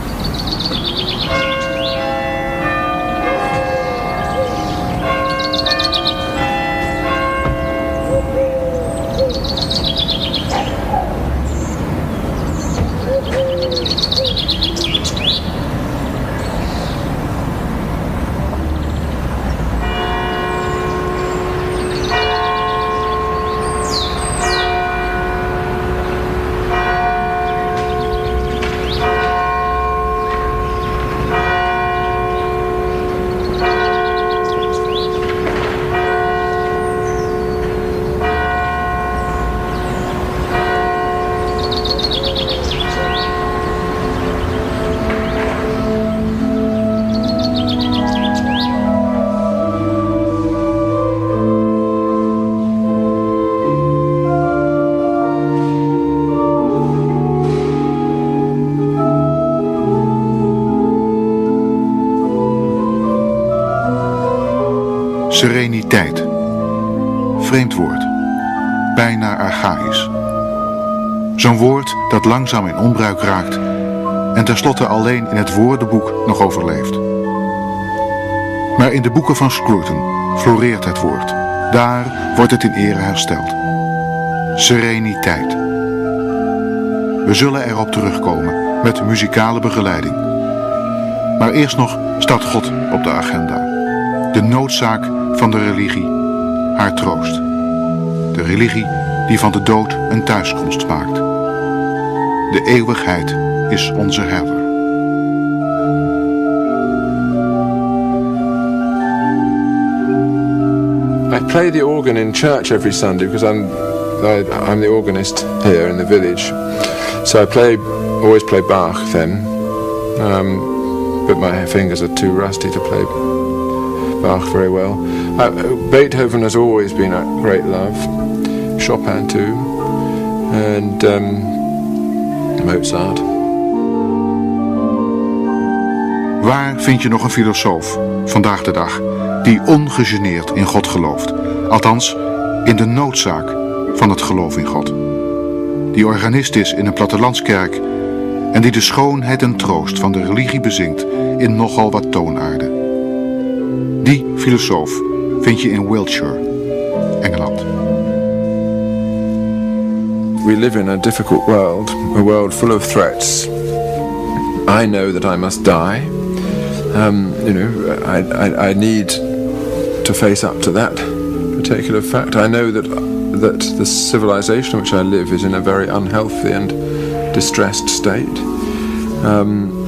Sereniteit. Vreemd woord. Bijna archaïs. Zo'n woord dat langzaam in onbruik raakt en tenslotte alleen in het woordenboek nog overleeft. Maar in de boeken van SCRUTON floreert het woord. Daar wordt het in ere hersteld. Sereniteit. We zullen erop terugkomen met muzikale begeleiding. Maar eerst nog staat God op de agenda. De noodzaak van de religie, haar troost. De religie die van de dood een thuiskomst maakt. De eeuwigheid is onze herder. I play the organ in church every Sunday because I'm the organist here in the village. So I always play Bach then, but my fingers are too rusty to play Bach very well. Beethoven has always been a great love, Chopin too, and Mozart. Waar vind je nog een filosoof, vandaag de dag, die ongegeneerd in God gelooft? Althans, in de noodzaak van het geloof in God. Die organist is in een plattelandskerk en die de schoonheid en troost van de religie bezingt in nogal wat toonaarden. Die filosoof vind je in Wiltshire, Engeland. We live in a difficult world, a world full of threats. I know that I must die. I need to face up to that particular fact. I know that the civilization in which I live is in a very unhealthy and distressed state,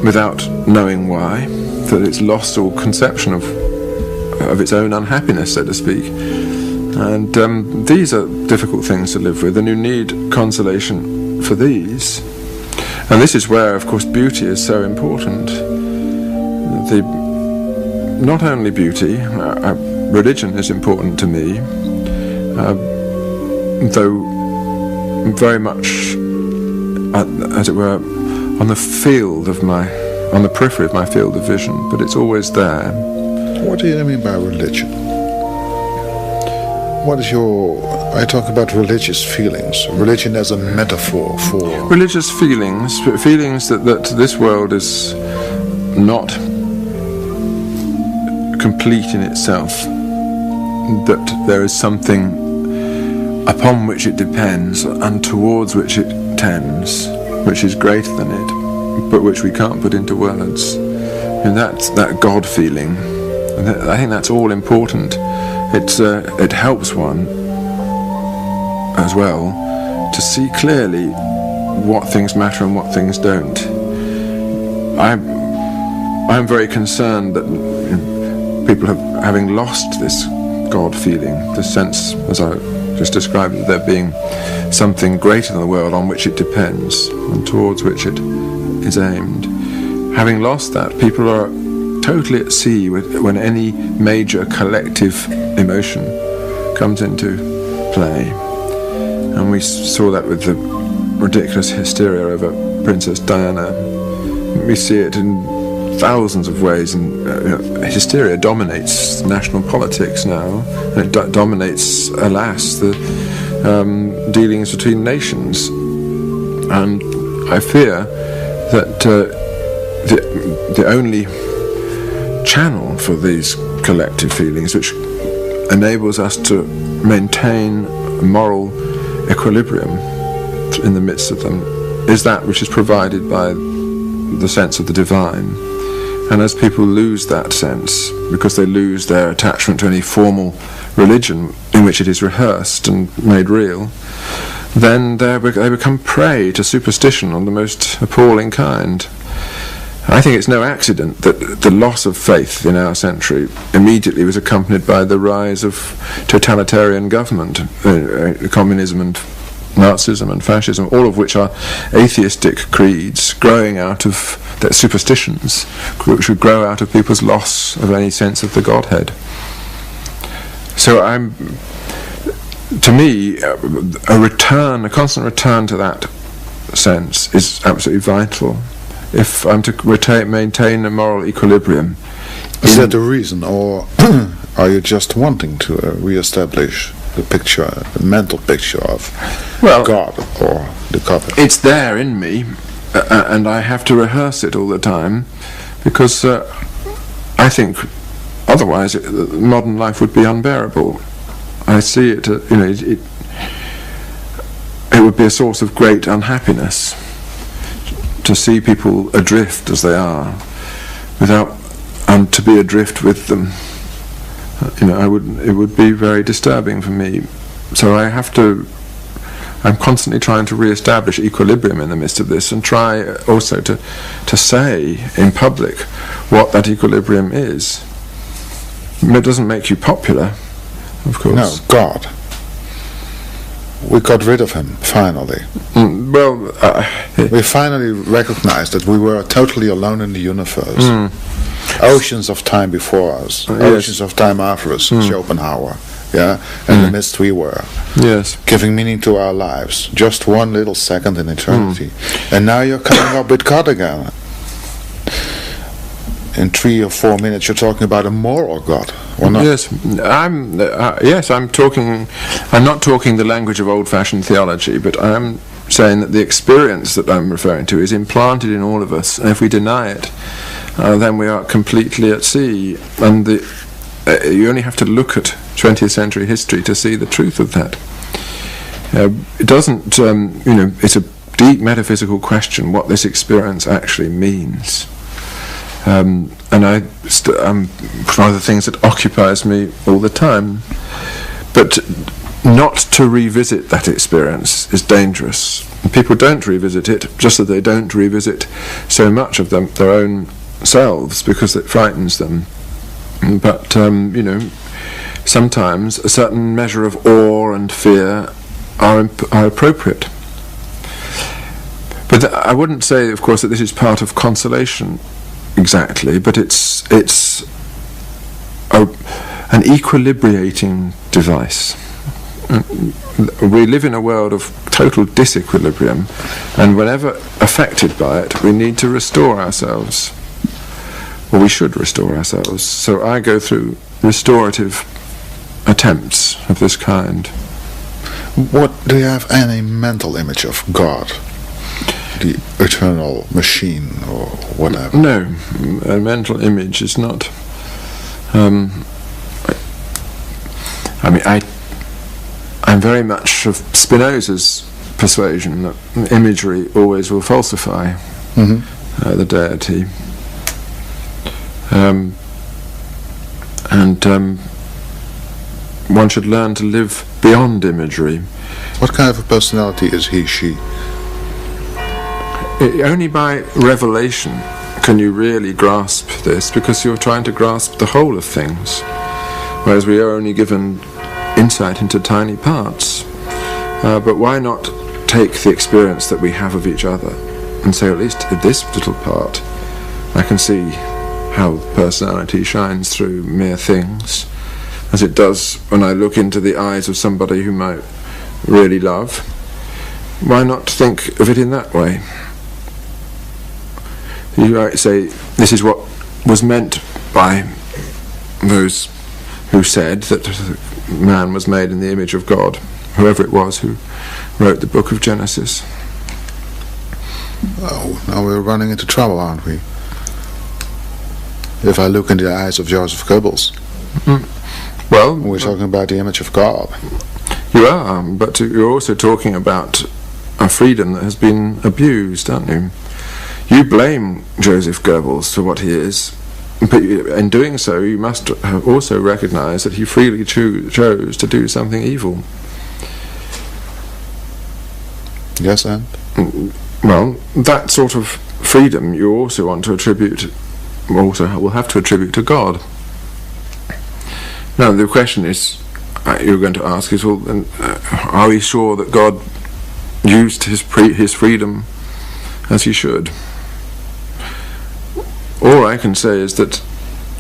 without knowing why, that it's lost all conception of its own unhappiness, so to speak. And these are difficult things to live with, and you need consolation for these. And this is where, of course, beauty is so important. Not only beauty, religion is important to me, though very much, as it were, on the periphery of my field of vision, but it's always there. What do you mean by religion? what is your... I talk about religious feelings. Religion as a metaphor for... Religious feelings that this world is not complete in itself, that there is something upon which it depends and towards which it tends, which is greater than it, but which we can't put into words. And that God feeling, I think that's all important. It helps one as well to see clearly what things matter and what things don't. I'm very concerned that people having lost this God feeling, the sense, as I just described, that there being something greater than the world on which it depends and towards which it is aimed. Having lost that, people are totally at sea when any major collective emotion comes into play. And we saw that with the ridiculous hysteria over Princess Diana. We see it in thousands of ways, and hysteria dominates national politics now, and it dominates, alas, the dealings between nations. And I fear that the only channel for these collective feelings, which enables us to maintain moral equilibrium in the midst of them, is that which is provided by the sense of the divine. And as people lose that sense, because they lose their attachment to any formal religion in which it is rehearsed and made real, then they become prey to superstition on the most appalling kind. I think it's no accident that the loss of faith in our century immediately was accompanied by the rise of totalitarian government, communism and Nazism and fascism, all of which are atheistic creeds growing out of their superstitions, which would grow out of people's loss of any sense of the Godhead. So to me, a constant return to that sense is absolutely vital. If I'm to maintain a moral equilibrium. Is that the reason, or are you just wanting to re-establish the picture, the mental picture of God or the God? It's there in me, and I have to rehearse it all the time, because I think otherwise modern life would be unbearable. I see it, it would be a source of great unhappiness to see people adrift as they are, and to be adrift with them. It would be very disturbing for me. So I'm constantly trying to re-establish equilibrium in the midst of this, and try also to say in public what that equilibrium is. It doesn't make you popular, of course. No, God. We got rid of him, finally. We finally recognized that we were totally alone in the universe. Oceans of time before us, oceans of time after us, Schopenhauer, in the midst we were, giving meaning to our lives, just one little second in eternity. And now you're coming up with God again. In 3 or 4 minutes you're talking about a moral God, or not? Yes, I'm not talking the language of old-fashioned theology, but I'm saying that the experience that I'm referring to is implanted in all of us, and if we deny it, then we are completely at sea. And you only have to look at 20th century history to see the truth of that. It doesn't, it's a deep metaphysical question what this experience actually means. And one of the things that occupies me all the time. But not to revisit that experience is dangerous. People don't revisit it, just that they don't revisit so much of their own selves, because it frightens them. But sometimes a certain measure of awe and fear are appropriate. But I wouldn't say, of course, that this is part of consolation exactly, but it's an equilibrating device. We live in a world of total disequilibrium, and whenever affected by it, we need to restore ourselves. Or we should restore ourselves. So I go through restorative attempts of this kind. What, do you have any mental image of God? The eternal machine or whatever? No, a mental image is not. I'm very much of Spinoza's persuasion that imagery always will falsify the deity. One should learn to live beyond imagery. What kind of a personality is he, she? Only by revelation can you really grasp this, because you're trying to grasp the whole of things, whereas we are only given insight into tiny parts. But why not take the experience that we have of each other and say, at least in this little part I can see how personality shines through mere things, as it does when I look into the eyes of somebody whom I really love. Why not think of it in that way? You might say, this is what was meant by those who said that man was made in the image of God, whoever it was who wrote the book of Genesis. Oh, now we're running into trouble, aren't we? If I look into the eyes of Joseph Goebbels, well, we're talking about the image of God. You are, but you're also talking about a freedom that has been abused, aren't you? You blame Joseph Goebbels for what he is, but in doing so you must also recognise that he freely chose to do something evil. Yes, and? Well, that sort of freedom you also want to attribute, also will have to attribute to God. Now the question is, you're going to ask is, well, are we sure that God used his freedom as he should? All I can say is that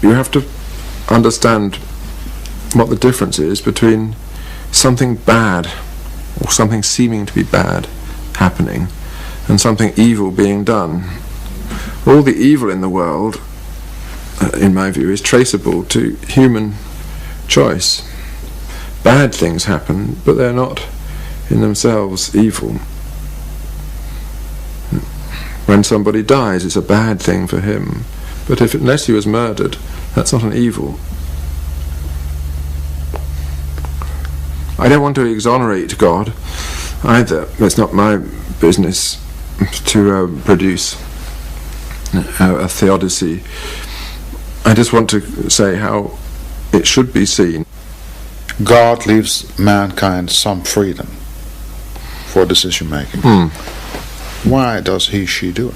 you have to understand what the difference is between something bad, or something seeming to be bad, happening, and something evil being done. All the evil in the world, in my view, is traceable to human choice. Bad things happen, but they're not in themselves evil. When somebody dies, it's a bad thing for him, but unless he was murdered, that's not an evil. I don't want to exonerate God either. It's not my business to produce a theodicy. I just want to say how it should be seen. God leaves mankind some freedom for decision making. Why does he, she do it?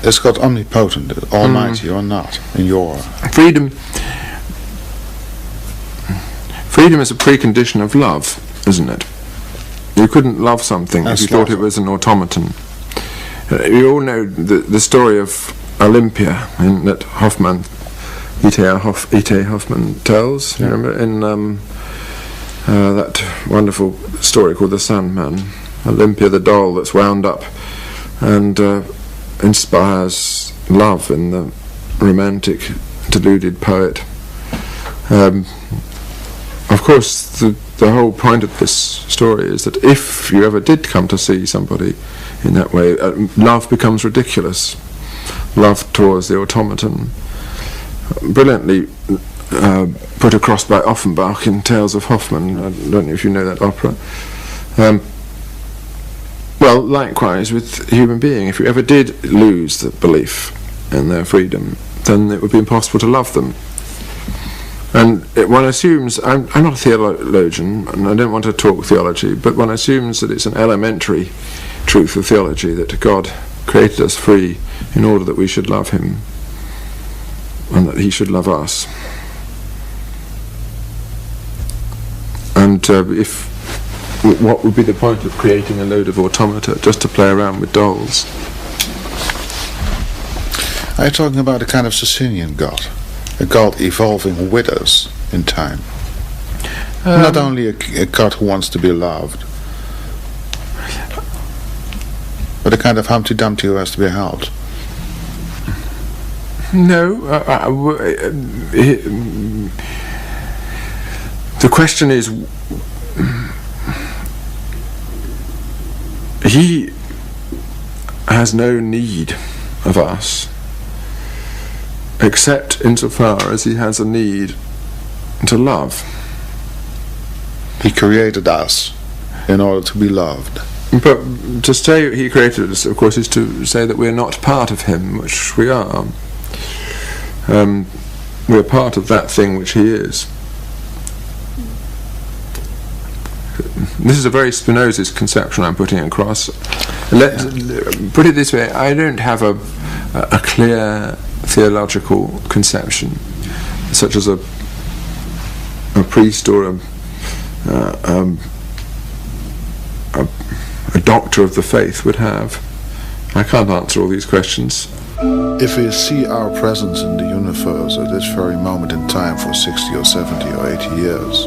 Is God omnipotent, almighty, or not, in your... Freedom is a precondition of love, isn't it? You couldn't love something if you thought it was an automaton. You all know the story of Olympia that E.T.A. Hoffmann tells. You remember in that wonderful story called The Sandman, Olympia the doll that's wound up and inspires love in the romantic, deluded poet. Of course, the whole point of this story is that if you ever did come to see somebody in that way, love becomes ridiculous. Love towards the automaton. Brilliantly put across by Offenbach in Tales of Hoffmann. I don't know if you know that opera. Well, likewise with human being, if you ever did lose the belief in their freedom, then it would be impossible to love them. And one assumes, I'm not a theologian, and I don't want to talk theology, but one assumes that it's an elementary truth of theology that God created us free in order that we should love him, and that he should love us. And what would be the point of creating a load of automata just to play around with dolls? Are you talking about a kind of Socinian God? A God evolving with us in time? Not only a God who wants to be loved, but a kind of Humpty Dumpty who has to be helped. No. The question is, he has no need of us, except insofar as he has a need to love. He created us in order to be loved. But to say he created us, of course, is to say that we're not part of him, which we are. We're part of that thing which he is. This is a very Spinoza's conception I'm putting across. Put it this way, I don't have a clear theological conception, such as a priest or a doctor of the faith would have. I can't answer all these questions. If we see our presence in the universe at this very moment in time for 60 or 70 or 80 years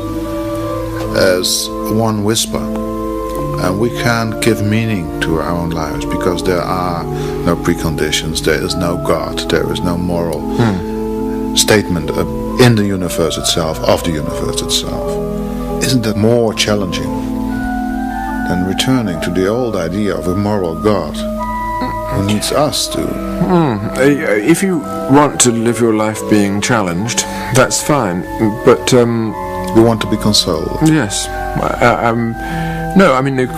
as one whisper, and we can't give meaning to our own lives because there are no preconditions, there is no God, there is no moral statement in the universe itself, of the universe itself. Isn't that more challenging than returning to the old idea of a moral God who needs us to? If you want to live your life being challenged, that's fine, but we want to be consoled. Yes. No, I mean, there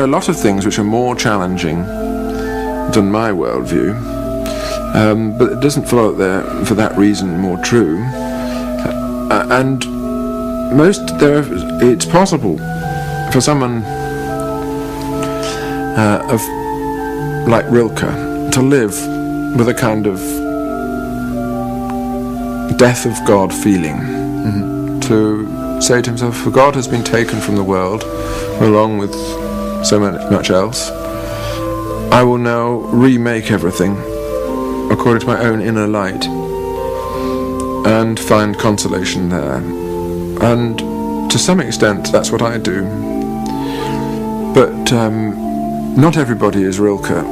are a lot of things which are more challenging than my worldview, but it doesn't follow that they're, for that reason, more true. And it's possible for someone like Rilke to live with a kind of death of God feeling, to say to himself, for God has been taken from the world along with so much else. I will now remake everything according to my own inner light and find consolation there. And to some extent that's what I do. But not everybody is Rilke.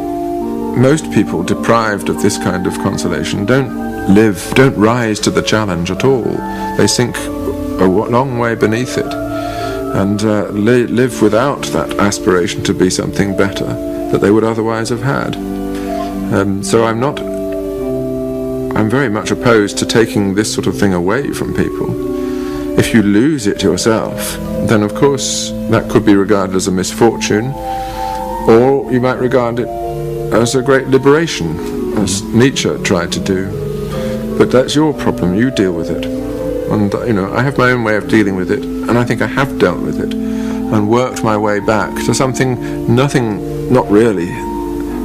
Most people deprived of this kind of consolation don't rise to the challenge at all. They sink a long way beneath it and live without that aspiration to be something better that they would otherwise have had. So I'm very much opposed to taking this sort of thing away from people. If you lose it yourself, then of course that could be regarded as a misfortune, or you might regard it as a great liberation, as Nietzsche tried to do. But that's your problem, you deal with it. And I have my own way of dealing with it, and I think I have dealt with it and worked my way back to something, not really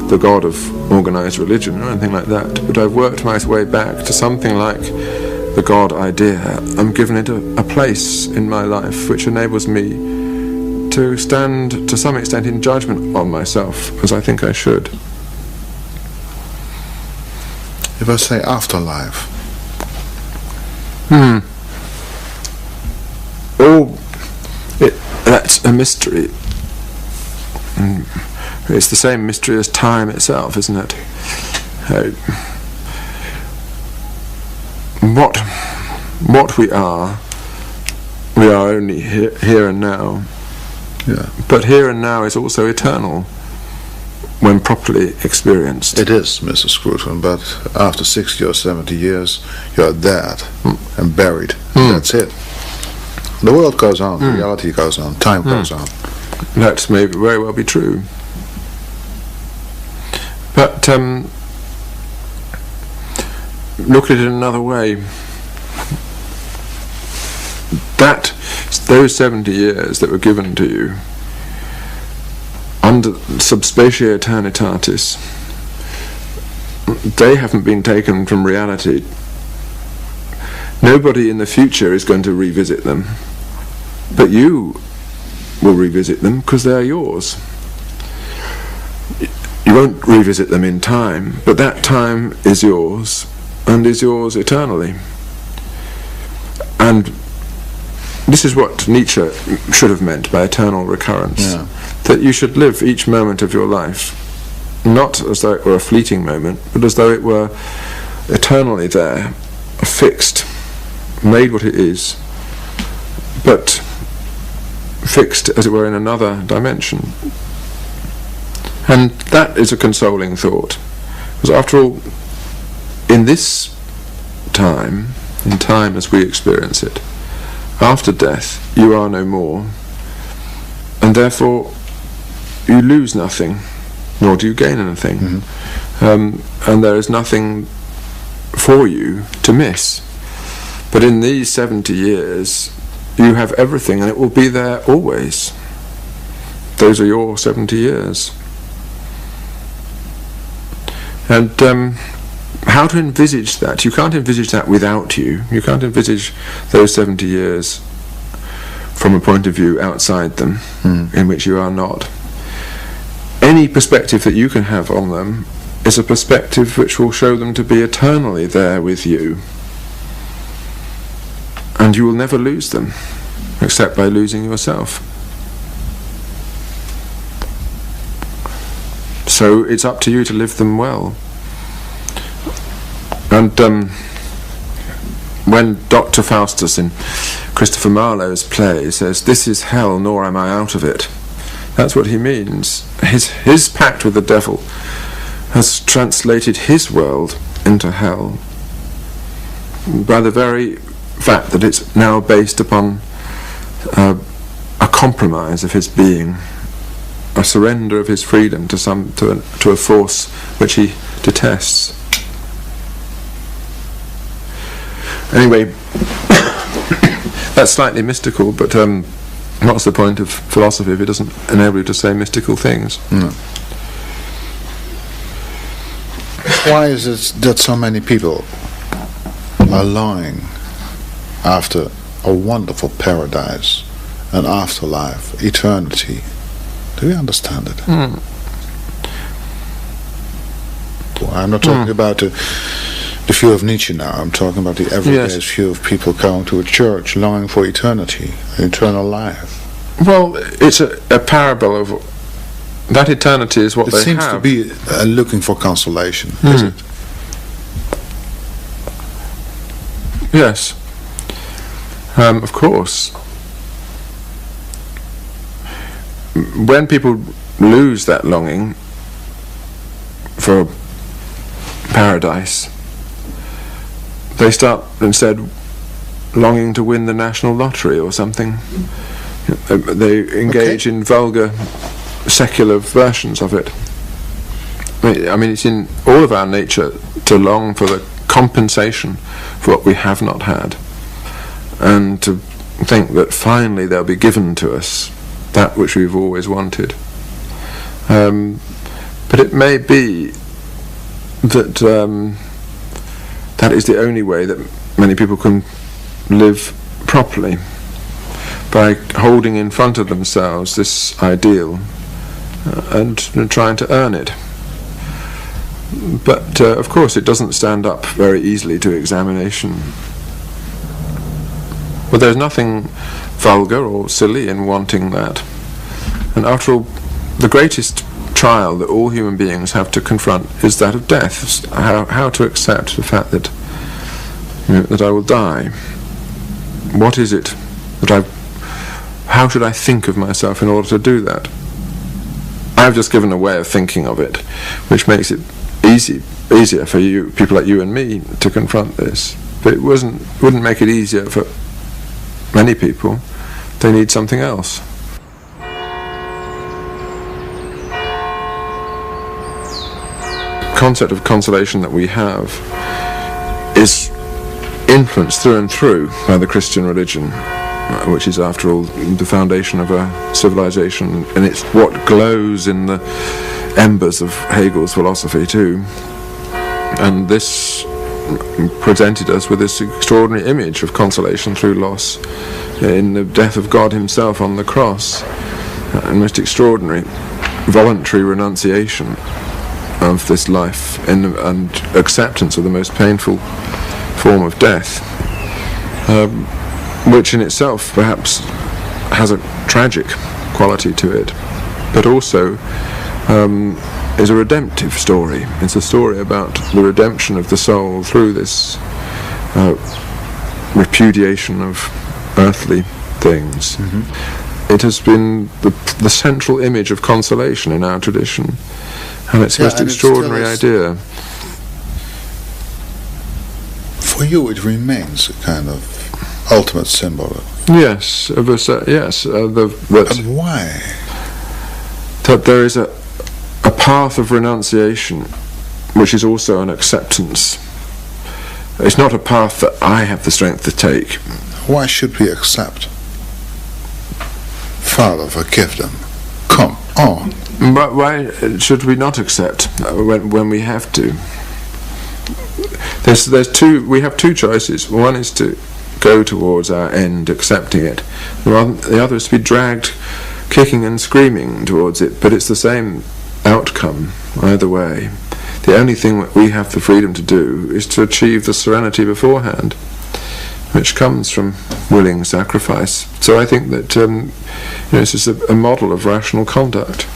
the God of organized religion or anything like that, but I've worked my way back to something like the God idea. I'm given it a place in my life which enables me to stand to some extent in judgment on myself, as I think I should. If I say afterlife, that's a mystery. It's the same mystery as time itself, isn't it? What we are only here and now. Yeah. But here and now is also eternal when properly experienced. It is, Mr. Scruton, but after 60 or 70 years you are dead and buried. That's it. The world goes on, reality goes on, time goes on. That may very well be true. But look at it another way. Those 70 years that were given to you under subspecie eternitatis, they haven't been taken from reality. Nobody in the future is going to revisit them, but you will revisit them because they are yours. You won't revisit them in time, but that time is yours and is yours eternally. And this is what Nietzsche should have meant by eternal recurrence. Yeah. That you should live each moment of your life not as though it were a fleeting moment, but as though it were eternally there, fixed, made what it is, but fixed, as it were, in another dimension. And that is a consoling thought, because after all, in this time, in time as we experience it, after death, you are no more, and therefore you lose nothing, nor do you gain anything. Mm-hmm. And there is nothing for you to miss. But in these 70 years, you have everything, and it will be there always. Those are your 70 years. And how to envisage that? You can't envisage that without you. You can't envisage those 70 years from a point of view outside them, in which you are not. Any perspective that you can have on them is a perspective which will show them to be eternally there with you. And you will never lose them, except by losing yourself. So it's up to you to live them well. And when Dr. Faustus in Christopher Marlowe's play says, "This is hell, nor am I out of it," that's what he means. His pact with the devil has translated his world into hell by the very fact that it's now based upon a compromise of his being, a surrender of his freedom to a force which he detests. Anyway, that's slightly mystical, but what's the point of philosophy if it doesn't enable you to say mystical things? No. Why is it that so many people are longing after a wonderful paradise, an afterlife, eternity? Do you understand it? Well, I'm not talking about the view of Nietzsche now. I'm talking about the everyday view of people coming to a church longing for eternity, eternal life. Well, it's a parable of that eternity is what they have. It seems to be looking for consolation, is it? Yes. Of course. When people lose that longing for paradise, they start instead longing to win the national lottery or something. They engage in vulgar secular versions of it. I mean, it's in all of our nature to long for the compensation for what we have not had, and to think that finally there'll be given to us that which we've always wanted. But it may be that that is the only way that many people can live properly, by holding in front of themselves this ideal and trying to earn it. But of course it doesn't stand up very easily to examination. But there's nothing vulgar or silly in wanting that. And after all, the greatest trial that all human beings have to confront is that of death. How to accept the fact that that I will die. What is it that how should I think of myself in order to do that? I've just given a way of thinking of it, which makes it easier for you, people like you and me, to confront this. But it wouldn't make it easier for many people. They need something else. The concept of consolation that we have is influenced through and through by the Christian religion, which is, after all, the foundation of our civilization, and it's what glows in the embers of Hegel's philosophy too. And this presented us with this extraordinary image of consolation through loss in the death of God himself on the cross, and most extraordinary voluntary renunciation of this life and acceptance of the most painful form of death, which in itself perhaps has a tragic quality to it, but also is a redemptive story. It's a story about the redemption of the soul through this repudiation of earthly things. It has been the central image of consolation in our tradition, and it's a most extraordinary idea. For you it remains a kind of ultimate symbol. Yes, of a yes. And why? That there is a path of renunciation, which is also an acceptance. It's not a path that I have the strength to take. Why should we accept? Father, forgive them. Come on. But why should we not accept when we have to? We have two choices. One is to go towards our end, accepting it. The other is to be dragged kicking and screaming towards it, but it's the same outcome either way. The only thing that we have the freedom to do is to achieve the serenity beforehand, which comes from willing sacrifice. So I think that this is a model of rational conduct.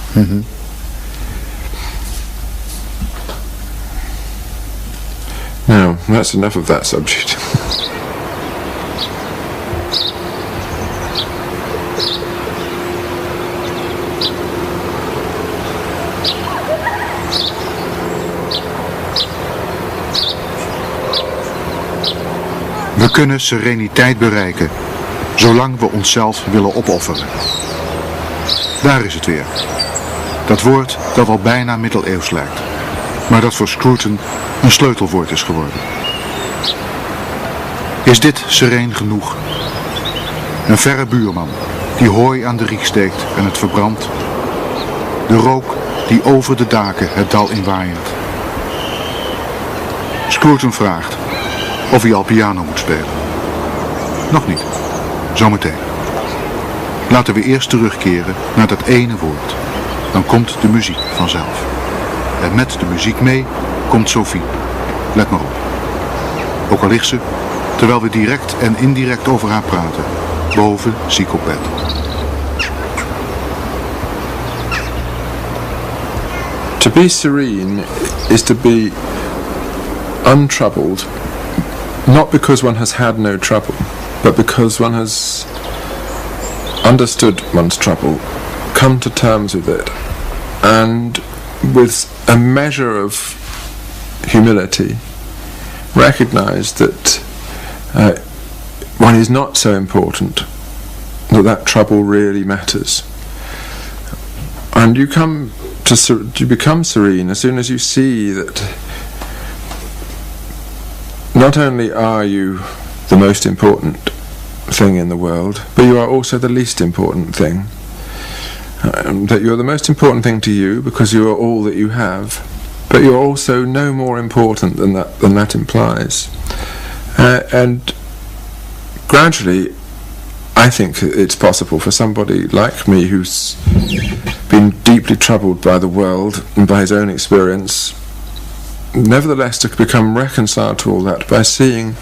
Now, that's enough of that subject. We kunnen sereniteit bereiken, zolang we onszelf willen opofferen. Daar is het weer. Dat woord dat al bijna middeleeuws lijkt, maar dat voor Scruton een sleutelwoord is geworden. Is dit sereen genoeg? Een verre buurman die hooi aan de riek steekt en het verbrandt. De rook die over de daken het dal inwaaiert. Scruton vraagt of hij al piano moet spelen. Nog niet. Zometeen. Laten we eerst terugkeren naar dat ene woord. Dan komt de muziek vanzelf. En met de muziek mee komt Sophie. Let maar op. Ook al ligt ze, terwijl we direct en indirect over haar praten, boven ziek op bed. To be serene is to be untroubled, not because one has had no trouble, but because one has understood one's trouble, come to terms with it, and with a measure of humility recognize that one is not so important, that trouble really matters. And you become serene as soon as you see that not only are you the most important thing in the world, but you are also the least important thing. That you're the most important thing to you because you are all that you have, but you're also no more important than that implies. And gradually, I think it's possible for somebody like me who's been deeply troubled by the world and by his own experience, nevertheless to become reconciled to all that by seeing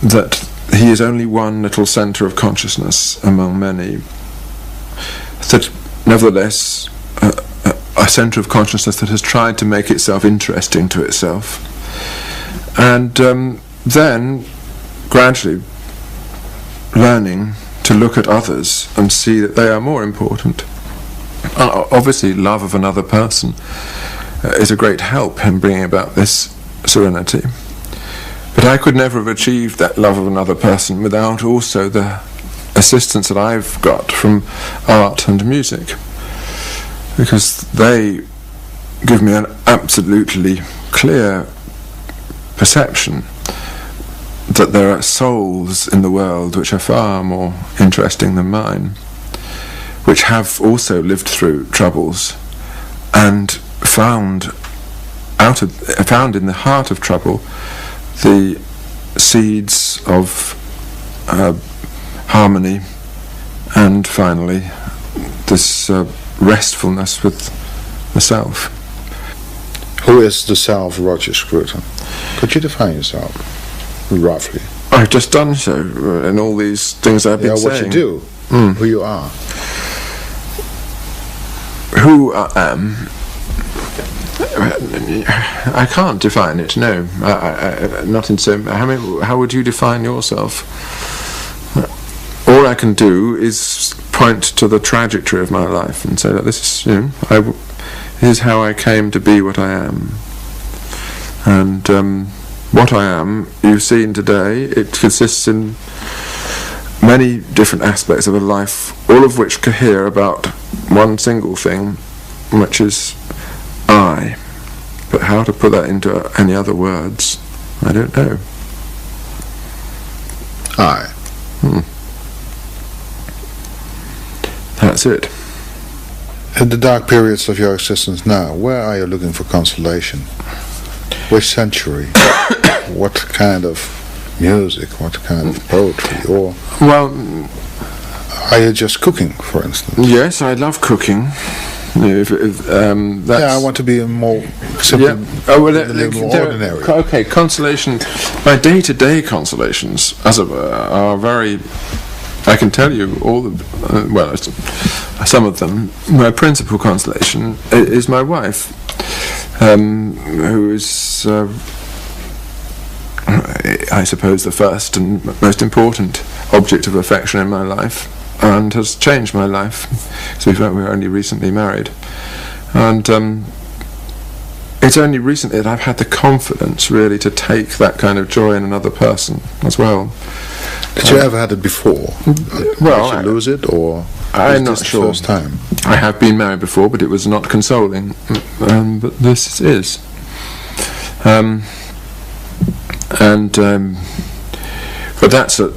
that he is only one little centre of consciousness among many. That nevertheless a centre of consciousness that has tried to make itself interesting to itself, and then gradually learning to look at others and see that they are more important. Obviously love of another person is a great help in bringing about this serenity, but I could never have achieved that love of another person without also the assistance that I've got from art and music, because they give me an absolutely clear perception that there are souls in the world which are far more interesting than mine, which have also lived through troubles and found in the heart of trouble the seeds of harmony, and finally this restfulness with the self. Who is the self, Roger Scruton? Could you define yourself, roughly? I've just done so in all these things I've been saying. What you do, who you are. Who I am I can't define it. No, not in so. How would you define yourself? All I can do is point to the trajectory of my life and say that this is, this is how I came to be what I am. And what I am, you've seen today, it consists in many different aspects of a life, all of which cohere about one single thing, which is I. But how to put that into any other words, I don't know. I. That's it. In the dark periods of your existence now, where are you looking for consolation? Which century? What kind of music? What kind of poetry? Or are you just cooking, for instance? Yes, I love cooking. I want to be a more simple, a little more ordinary. Okay, consolation. My day-to-day consolations, as it were, are very. I can tell you all the, some of them. My principal consolation is my wife, who is, I suppose, the first and most important object of affection in my life, and has changed my life. So we were only recently married, and it's only recently that I've had the confidence really to take that kind of joy in another person as well. Did you ever had it before? Well, did you lose it, or I'm not sure. The first time? I have been married before, but it was not consoling. But this is. But that's a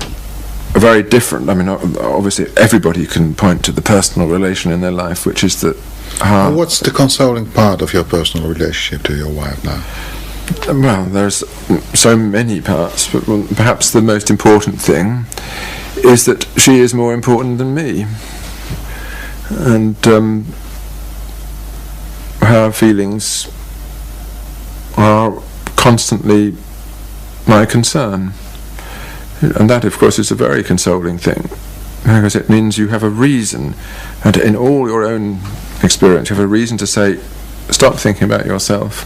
very different. I mean, obviously, everybody can point to the personal relation in their life, which is that. What's the consoling part of your personal relationship to your wife now? Well, there's so many parts, but perhaps the most important thing is that she is more important than me, and her feelings are constantly my concern, and that, of course, is a very consoling thing, because it means you have a reason, and in all your own experience, you have a reason to say, stop thinking about yourself.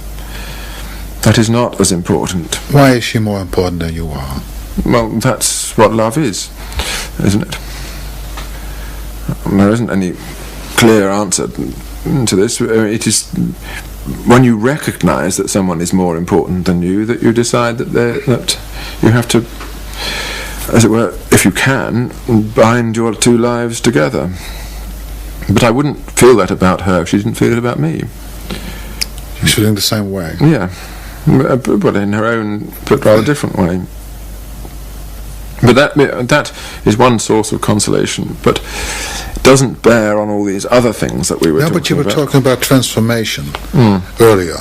That is not as important. Why is she more important than you are? Well, that's what love is, isn't it? There isn't any clear answer to this. It is when you recognise that someone is more important than you that you decide that you have to, as it were, if you can, bind your two lives together. But I wouldn't feel that about her if she didn't feel it about me. She's feeling the same way? Yeah. But in her own, but rather different way. But that is one source of consolation, but it doesn't bear on all these other things that we were talking about. But you were talking about transformation earlier.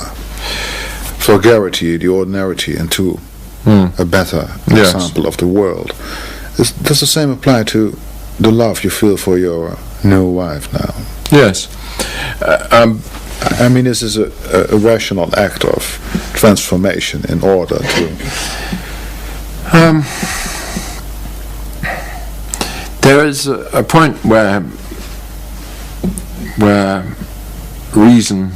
Vulgarity, the ordinarity, into a better example of the world. Does the same apply to the love you feel for your new wife now? Yes. I mean, this is a rational act of transformation in order to... there is a point where reason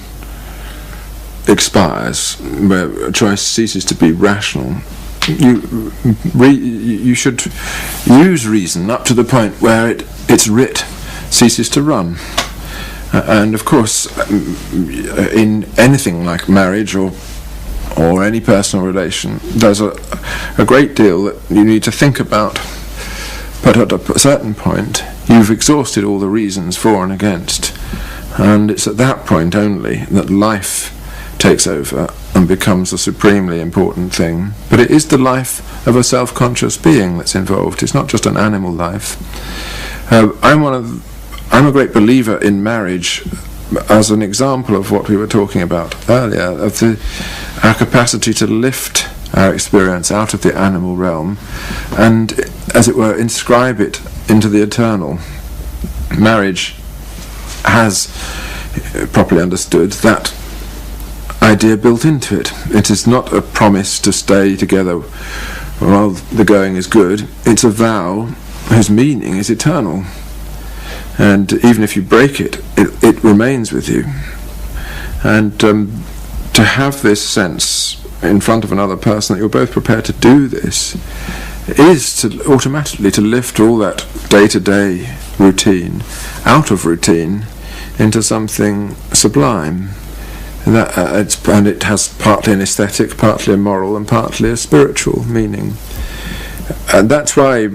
expires, where choice ceases to be rational. You should use reason up to the point where its writ ceases to run. And of course, in anything like marriage or any personal relation, there's a great deal that you need to think about. But at a certain point, you've exhausted all the reasons for and against, and it's at that point only that life takes over and becomes the supremely important thing. But it is the life of a self-conscious being that's involved. It's not just an animal life. I'm a great believer in marriage as an example of what we were talking about earlier, of our capacity to lift our experience out of the animal realm and, as it were, inscribe it into the eternal. Marriage has, properly understood, that idea built into it. It is not a promise to stay together while the going is good. It's a vow whose meaning is eternal. And even if you break it, it remains with you. And to have this sense in front of another person that you're both prepared to do this is to automatically to lift all that day-to-day routine out of routine into something sublime. And it has partly an aesthetic, partly a moral, and partly a spiritual meaning. And that's why,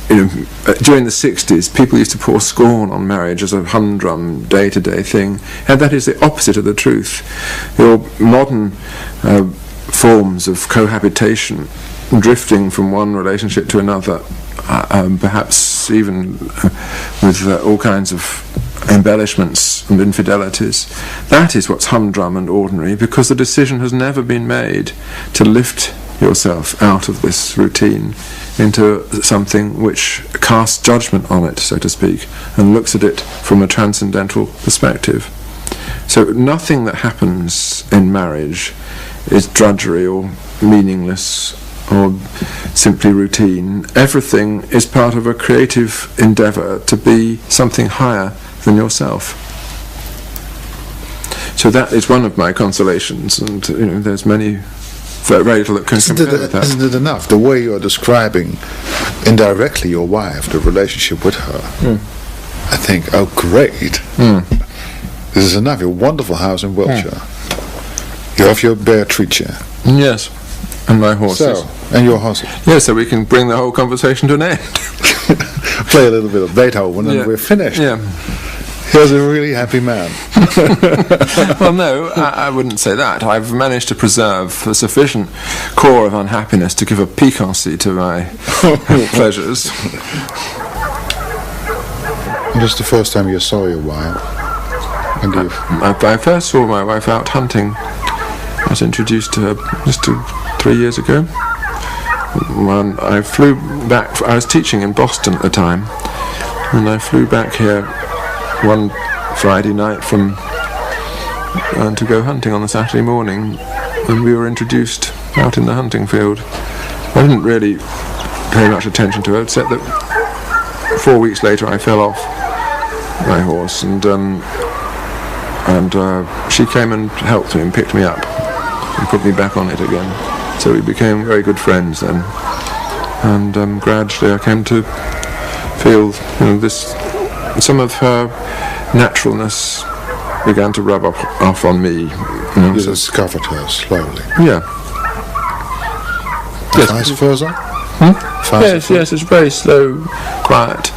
during the 60s, people used to pour scorn on marriage as a humdrum, day-to-day thing, and that is the opposite of the truth. Your modern forms of cohabitation, drifting from one relationship to another, perhaps even with all kinds of embellishments and infidelities, that is what's humdrum and ordinary, because the decision has never been made to lift yourself out of this routine into something which casts judgment on it, so to speak, and looks at it from a transcendental perspective. So nothing that happens in marriage is drudgery or meaningless or simply routine. Everything is part of a creative endeavour to be something higher than yourself. So that is one of my consolations, and there's very little that can compare with that. Isn't it enough, the way you're describing indirectly your wife, the relationship with her? I think, oh great, this is enough. Your wonderful house in Wiltshire. You have your Beatrice. Yes, and my horses. And your horses. Yeah, so we can bring the whole conversation to an end. Play a little bit of Beethoven and we're finished. Yeah. Here's a really happy man. Well, no, I wouldn't say that. I've managed to preserve a sufficient core of unhappiness to give a piquancy to my pleasures. And just the first time you saw your wife? I first saw my wife out hunting. I was introduced to her just 3 years ago. When I flew back, I was teaching in Boston at the time, and I flew back here one Friday night to go hunting on a Saturday morning, and we were introduced out in the hunting field. I didn't really pay much attention to her, except that 4 weeks later I fell off my horse, and she came and helped me and picked me up and put me back on it again. So we became very good friends then, and gradually I came to feel some of her naturalness began to rub off on me. You discovered her slowly. Yeah. Yes. Vice versa? Yes, it's very slow, quiet,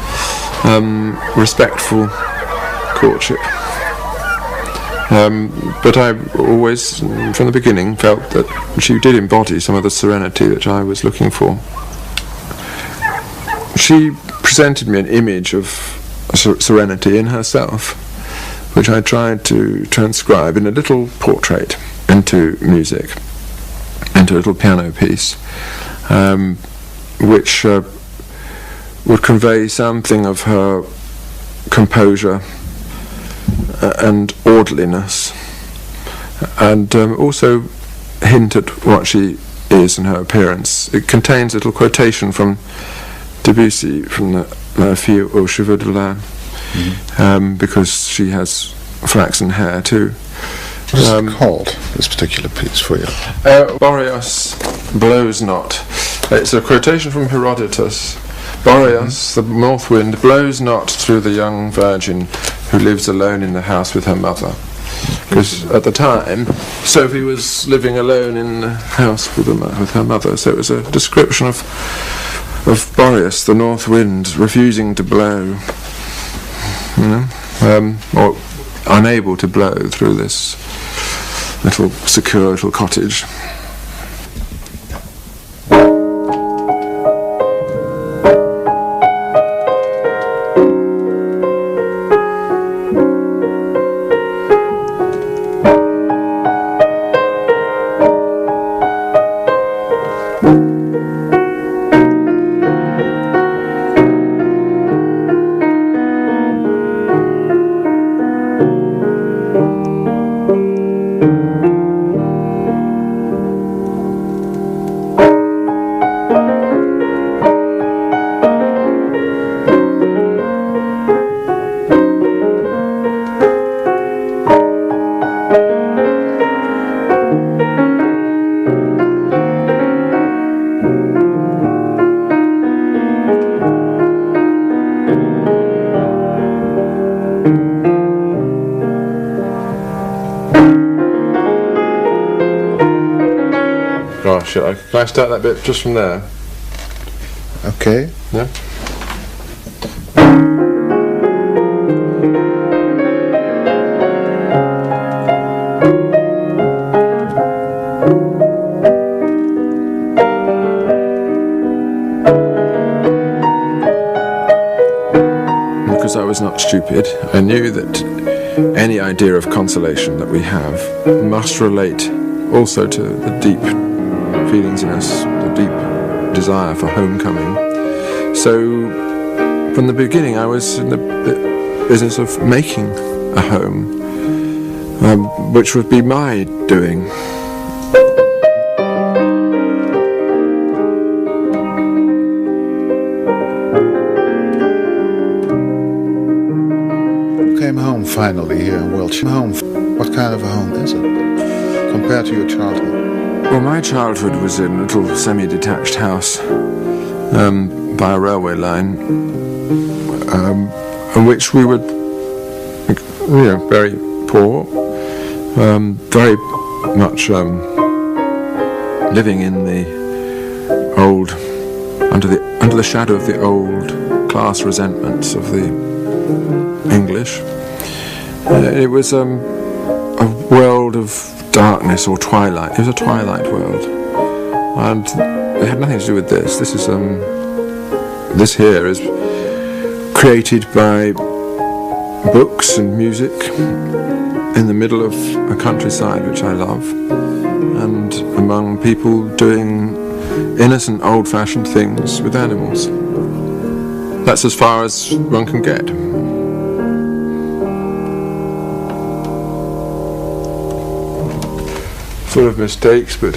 respectful courtship. But I always, from the beginning, felt that she did embody some of the serenity that I was looking for. She presented me an image of serenity in herself, which I tried to transcribe in a little portrait into music, into a little piano piece, which would convey something of her composure and orderliness, and also hint at what she is in her appearance. It contains a little quotation from Debussy, from the La Fille aux Cheveux de Lin, because she has flaxen hair too. What is it called, this particular piece for you? Boreas blows not. It's a quotation from Herodotus. Boreas, the north wind, blows not through the young virgin who lives alone in the house with her mother. Because at the time, Sophie was living alone in the house with her mother, so it was a description of Boreas, the north wind, refusing to blow, or unable to blow through this little secure little cottage. Oh shit, can I start that bit just from there? Okay. Yeah? Because I was not stupid, I knew that any idea of consolation that we have must relate also to the deep feelings in us, the deep desire for homecoming. So from the beginning I was in the business of making a home, which would be my doing. Came home finally here in Wiltshire. Home. What kind of a home is it compared to your childhood? Well, my childhood was in a little semi-detached house by a railway line, in which we were, very poor, very much living in the old, under the shadow of the old class resentments of the English. It was a world of darkness or twilight. It was a twilight world, and it had nothing to do with this. This is this here is created by books and music in the middle of a countryside which I love, and among people doing innocent, old-fashioned things with animals. That's as far as one can get. Full of mistakes, but